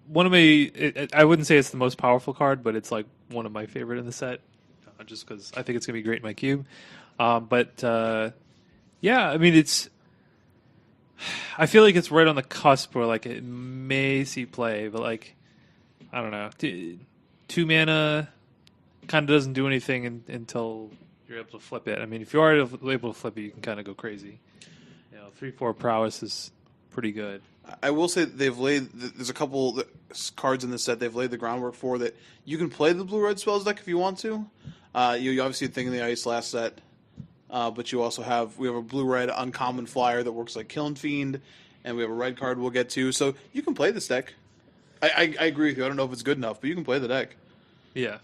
one of my. I wouldn't say it's the most powerful card, but it's like one of my favorite in the set, just because I think it's gonna be great in my cube. I mean it's. I feel like it's right on the cusp where like it may see play, but like I don't know, 2 mana kind of doesn't do anything until you're able to flip it. I mean, if you are able to flip it, you can kind of go crazy. 3/4 prowess is pretty good. I will say there's a couple cards in this set they've laid the groundwork for that you can play the blue-red spells deck if you want to. You obviously had Thing in the Ice last set, but we have a blue-red uncommon flyer that works like Killing Fiend, and we have a red card we'll get to. So you can play this deck. I agree with you. I don't know if it's good enough, but you can play the deck. Yeah.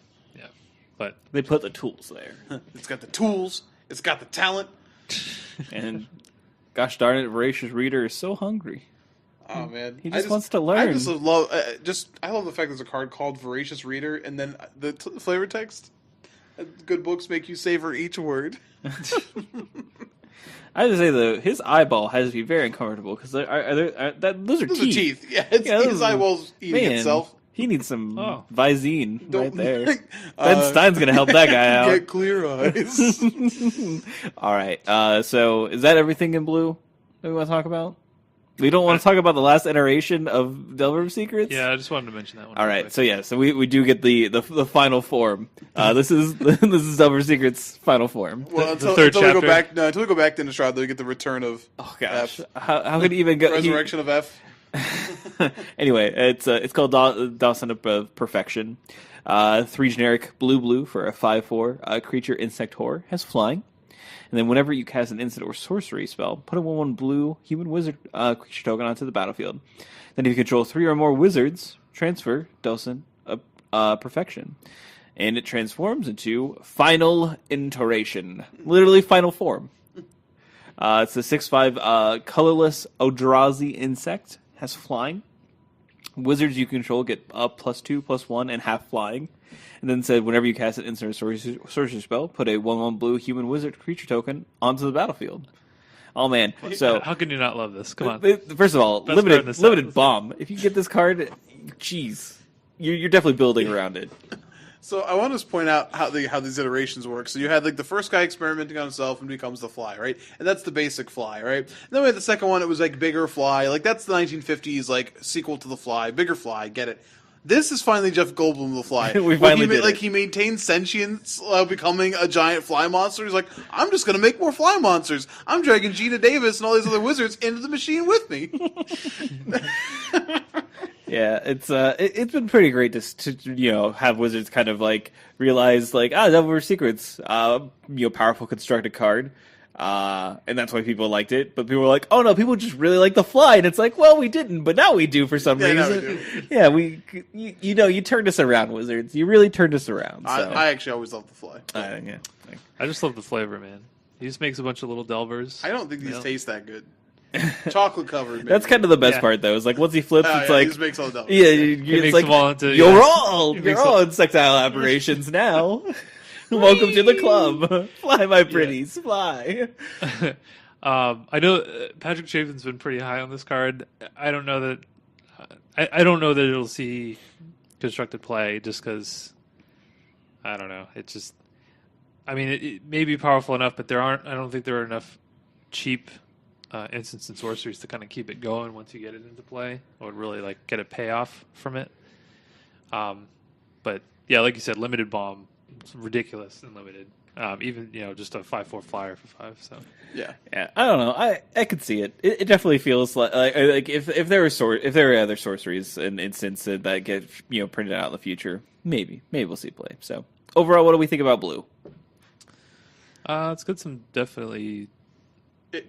But they put the tools there. It's got the tools. It's got the talent. And gosh darn it, Voracious Reader is so hungry. Oh man, he just wants to learn. I just love I love the fact there's a card called Voracious Reader, and then the flavor text. Good books make you savor each word. I have to say though, his eyeball has to be very uncomfortable because those are Those teeth. are teeth. Yeah, his eyeballs eating itself. He needs some Visine right there. Ben Ben Stein's going to help that guy out. Get clear eyes. All right. So is that everything in blue that we want to talk about? We don't want to talk about the last iteration of Delver of Secrets? Yeah, I just wanted to mention that one. All right. So we do get the final form. This is Delver of Secrets' final form. Well, the third until we chapter. Go back to Innistrad, we get the return of Oh gosh. F. How could he even go? Resurrection of F. Anyway, it's called Dawson of Perfection. 3 generic blue for a 5/4 creature insect horror, has flying. And then whenever you cast an instant or sorcery spell, put a 1/1 blue human wizard creature token onto the battlefield. Then if you control 3 or more wizards, transfer Dawson of Perfection. And it transforms into Final Iteration. Literally final form. It's a 6/5 colorless Eldrazi insect. Has flying. Wizards you control get +2/+1 and half flying. And then said whenever you cast an instant or sorcery spell, put a 1/1 blue human wizard creature token onto the battlefield. Oh man! So how can you not love this? Come on. First of all, Best card in the set. limited bomb. If you get this card, jeez, you're definitely building around it. So I want to just point out how these iterations work. So you had like the first guy experimenting on himself and becomes the fly, right? And that's the basic fly, right? And then we had the second one. It was like bigger fly, like that's the 1950s like sequel to the fly, bigger fly. Get it? This is finally Jeff Goldblum the fly. We finally did like it. he maintains sentience, becoming a giant fly monster. He's like, I'm just gonna make more fly monsters. I'm dragging Gina Davis and all these other wizards into the machine with me. Yeah, it's been pretty great to have wizards kind of like realize like Delver Secrets, powerful constructed card, and that's why people liked it. But people were like, oh no, people just really like the fly, and it's like, well, we didn't, but now we do for some Yeah, now we reason. do. Yeah, you turned us around, wizards. You really turned us around. So. I actually always loved the fly. Yeah. I just love the flavor, man. He just makes a bunch of little delvers. I don't think these taste that good. Chocolate covered. That's kind of the best part, though. Is like once he flips, it's like he just makes all the it's makes like them all into- you're yeah. all insectile aberrations now. Welcome to the club. Fly, my pretties, fly. I know Patrick Chafin's been pretty high on this card. I don't know that. I don't know that it'll see constructed play just because. I don't know. It just. I mean, it may be powerful enough, but I don't think there are enough cheap instants and sorceries to kind of keep it going once you get it into play, or really like get a payoff from it. But yeah, like you said, limited bomb, it's ridiculous and limited. Even just a 5/4 flyer for 5. So Yeah. I don't know. I could see it. It definitely feels like if there were other sorceries and instants that get printed out in the future, maybe we'll see play. So overall, what do we think about blue? it's got some definitely.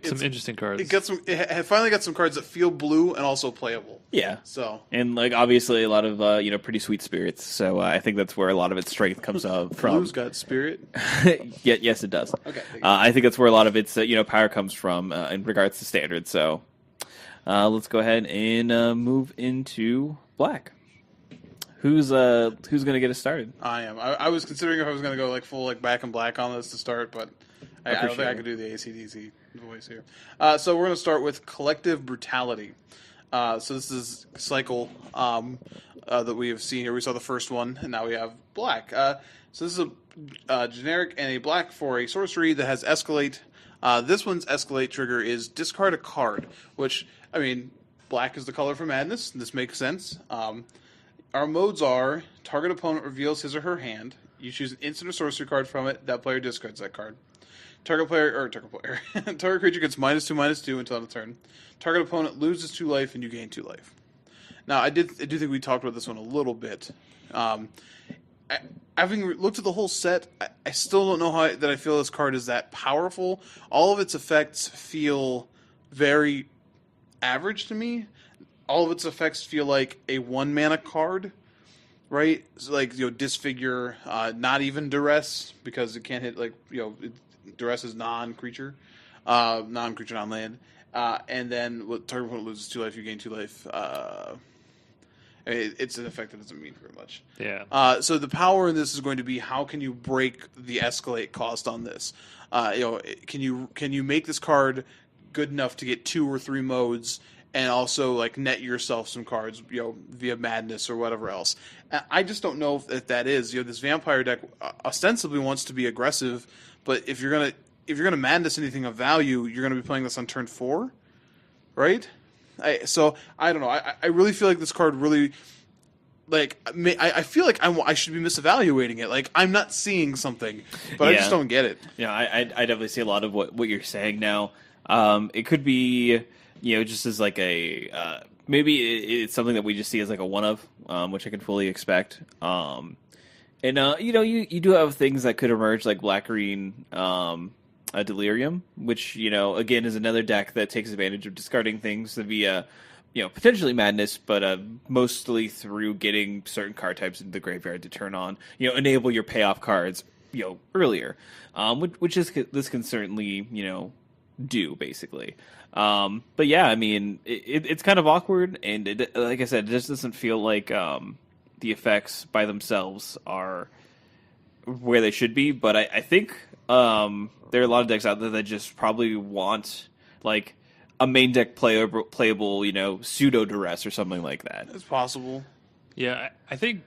Some interesting cards. It finally got some cards that feel blue and also playable. Yeah. So And like obviously a lot of pretty sweet spirits. So I think that's where a lot of its strength comes from. blue's got spirit. Yes, it does. Okay. I think that's where a lot of its power comes from in regards to standard. So let's go ahead and move into black. Who's gonna get us started? I am. I was considering if I was going to go like full like back and black on this to start, but I don't think I could do the AC/DC voice here. So we're going to start with Collective Brutality. So this is cycle that we have seen here. We saw the first one, and now we have black. So this is a generic and a black for a sorcery that has Escalate. This one's Escalate trigger is discard a card, which, I mean, black is the color for madness. This makes sense. Our modes are target opponent reveals his or her hand. You choose an instant or sorcery card from it. That player discards that card. Target creature gets -2/-2 until end of turn. Target opponent loses 2 life and you gain 2 life. Now, I do think we talked about this one a little bit. Having looked at the whole set, I still don't know that I feel this card is that powerful. All of its effects feel very average to me. All of its effects feel like a 1-mana card, right? So like disfigure, not even duress because it can't hit duress is non-creature, non-land, and then target opponent loses 2 life, you gain 2 life. It's an effect that doesn't mean very much. Yeah. So the power in this is going to be how can you break the escalate cost on this? Can you make this card good enough to get 2 or 3 modes? And also, like, net yourself some cards, via madness or whatever else. I just don't know if that is. This vampire deck ostensibly wants to be aggressive, but if you're gonna madness anything of value, you're gonna be playing this on turn 4, right? So I don't know. I really feel like this card really, like, I feel like I should be misevaluating it. Like, I'm not seeing something, but I just don't get it. Yeah, I definitely see a lot of what you're saying now. It could be. Just as like a maybe it's something that we just see as like a one of, which I can fully expect. And you do have things that could emerge like black green Delirium, which again is another deck that takes advantage of discarding things via potentially madness, but mostly through getting certain card types into the graveyard to turn on, enable your payoff cards, earlier, which this can certainly, do basically. But yeah, I mean, it's kind of awkward, and like I said, it just doesn't feel like the effects by themselves are where they should be. But I think there are a lot of decks out there that just probably want like a main deck playable, pseudo duress or something like that. It's possible. Yeah, I think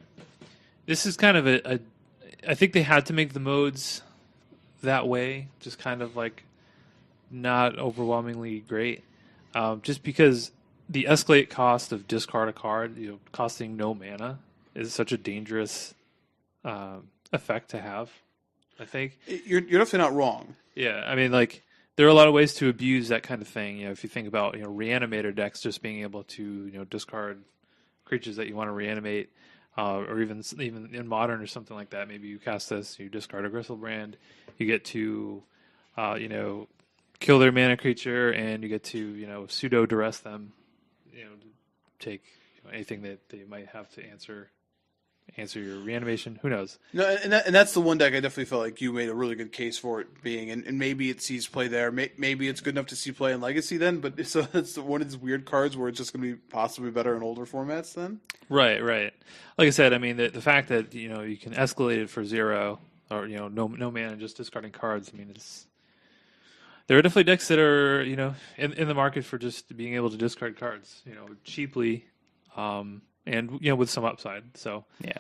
this is kind of I think they had to make the modes that way, just kind of like not overwhelmingly great, just because the escalate cost of discard a card, costing no mana, is such a dangerous effect to have. I think you're definitely not wrong. Yeah, I mean, like there are a lot of ways to abuse that kind of thing. If you think about reanimator decks, just being able to discard creatures that you want to reanimate, or even in modern or something like that. Maybe you cast this, you discard a Gristlebrand, you get to kill their mana creature, and you get to pseudo duress them, to take anything that they might have to answer your reanimation. Who knows? No, and that's the one deck I definitely felt like you made a really good case for it being, and maybe it sees play there. Maybe it's good enough to see play in Legacy then, but so it's one of these weird cards where it's just going to be possibly better in older formats then. Right. Like I said, I mean the fact that you can escalate it for 0 or no mana, just discarding cards. I mean there are definitely decks that are in the market for just being able to discard cards cheaply, and with some upside. So yeah.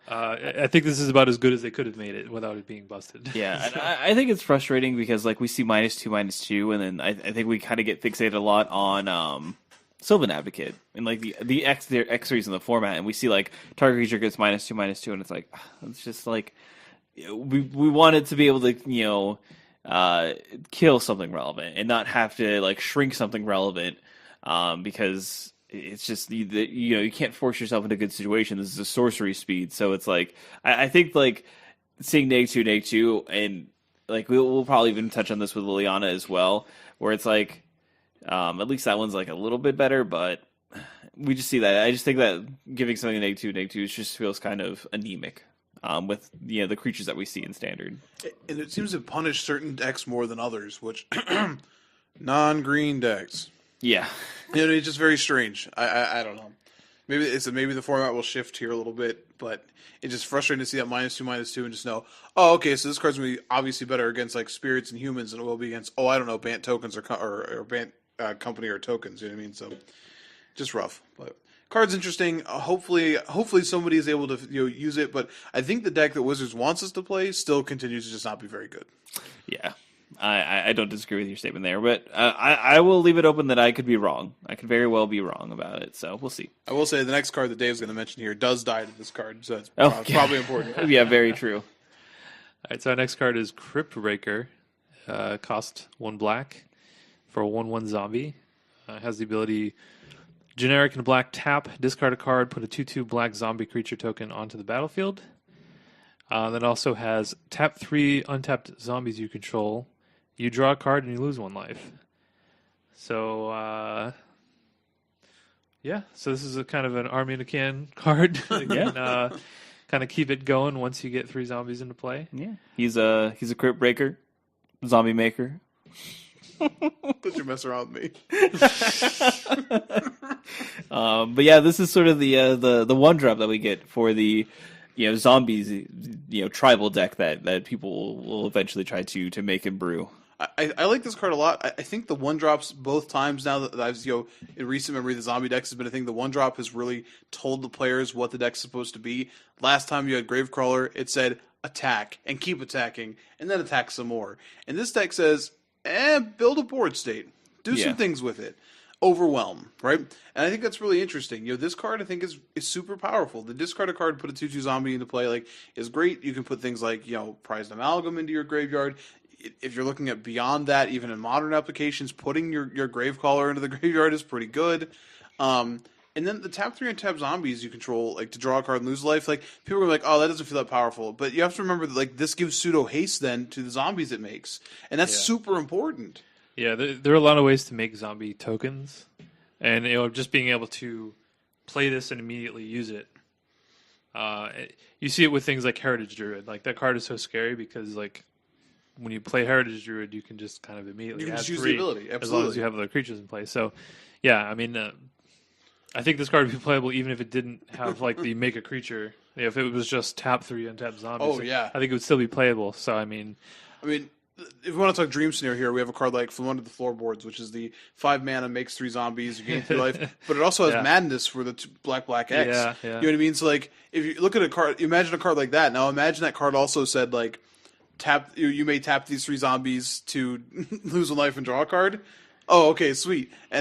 I think this is about as good as they could have made it without it being busted. Yeah, and I think it's frustrating because like we see -2/-2, and then I think we kind of get fixated a lot on Sylvan Advocate and like the X3s in the format, and we see like target creature gets -2/-2, and it's like it's just like we want it to be able to kill something relevant and not have to like shrink something relevant, because it's just you can't force yourself into a good situation. This is a sorcery speed, so it's like I think like seeing -2/-2, and like we'll probably even touch on this with Liliana as well, where it's like at least that one's like a little bit better, but we just see that. I just think that giving something -2/-2 just feels kind of anemic with the creatures that we see in Standard. And it seems to punish certain decks more than others, which non-green decks. Yeah. It's just very strange. I don't know. Maybe the format will shift here a little bit, but it's just frustrating to see that -2/-2 and just know, oh, okay, so this card's going to be obviously better against like spirits and humans than it will be against, I don't know, Bant tokens or Bant company or tokens. You know what I mean? So just rough. But card's interesting. Hopefully somebody is able to use it. But I think the deck that Wizards wants us to play still continues to just not be very good. Yeah. I don't disagree with your statement there, but I will leave it open that I could be wrong. I could very well be wrong about it, so we'll see. I will say the next card that Dave's going to mention here does die to this card, so it's probably important. Yeah, very true. All right, so our next card is Cryptbreaker. Cost 1 black for a 1/1 zombie. Has the ability generic and black tap, discard a card, put a 2/2 black zombie creature token onto the battlefield. Then also has tap 3 untapped zombies you control. You draw a card and you lose 1 life. So, so this is a kind of an Army in a Can card. Yeah. Kind of keep it going once you get 3 zombies into play. Yeah. He's a Crypt Breaker, zombie maker. Don't you mess around with me. But yeah, this is sort of the 1-drop that we get for the zombies, tribal deck that people will eventually try to make and brew. I like this card a lot. I think the 1-drops both times now that I've in recent memory the zombie decks has been a thing. The 1-drop has really told the players what the deck's supposed to be. Last time you had Gravecrawler, it said attack and keep attacking and then attack some more. And this deck says, build a board state, do some things with it. Overwhelm, right? And I think that's really interesting. This card I think is super powerful. The discard a card, put a 2/2 zombie into play, is great. You can put things like Prized Amalgam into your graveyard. If you're looking at beyond that, even in modern applications, putting your Gravecaller into the graveyard is pretty good. And then the tap 3 and tap zombies you control, like to draw a card and lose life. Like people are like, "Oh, that doesn't feel that powerful." But you have to remember that like this gives pseudo haste then to the zombies it makes, and that's super important. Yeah, there are a lot of ways to make zombie tokens, and just being able to play this and immediately use it. You see it with things like Heritage Druid. Like that card is so scary because like when you play Heritage Druid, you can just kind of immediately add just use 3 the ability, as long as you have other creatures in play. So, yeah, I mean, I think this card would be playable even if it didn't have like the make a creature. If it was just tap 3 and tap zombies, Oh, yeah. I think it would still be playable. So, I mean, if we want to talk Dream Snare here, we have a card like From Under the Floorboards, which is the 5 mana, makes 3 zombies, you gain 3 life, but it also has Madness for the black X. Yeah. You know what I mean? So like, if you look at a card, imagine a card like that. Now imagine that card also said like, you may tap these 3 zombies to lose a life and draw a card. Oh, okay, sweet. And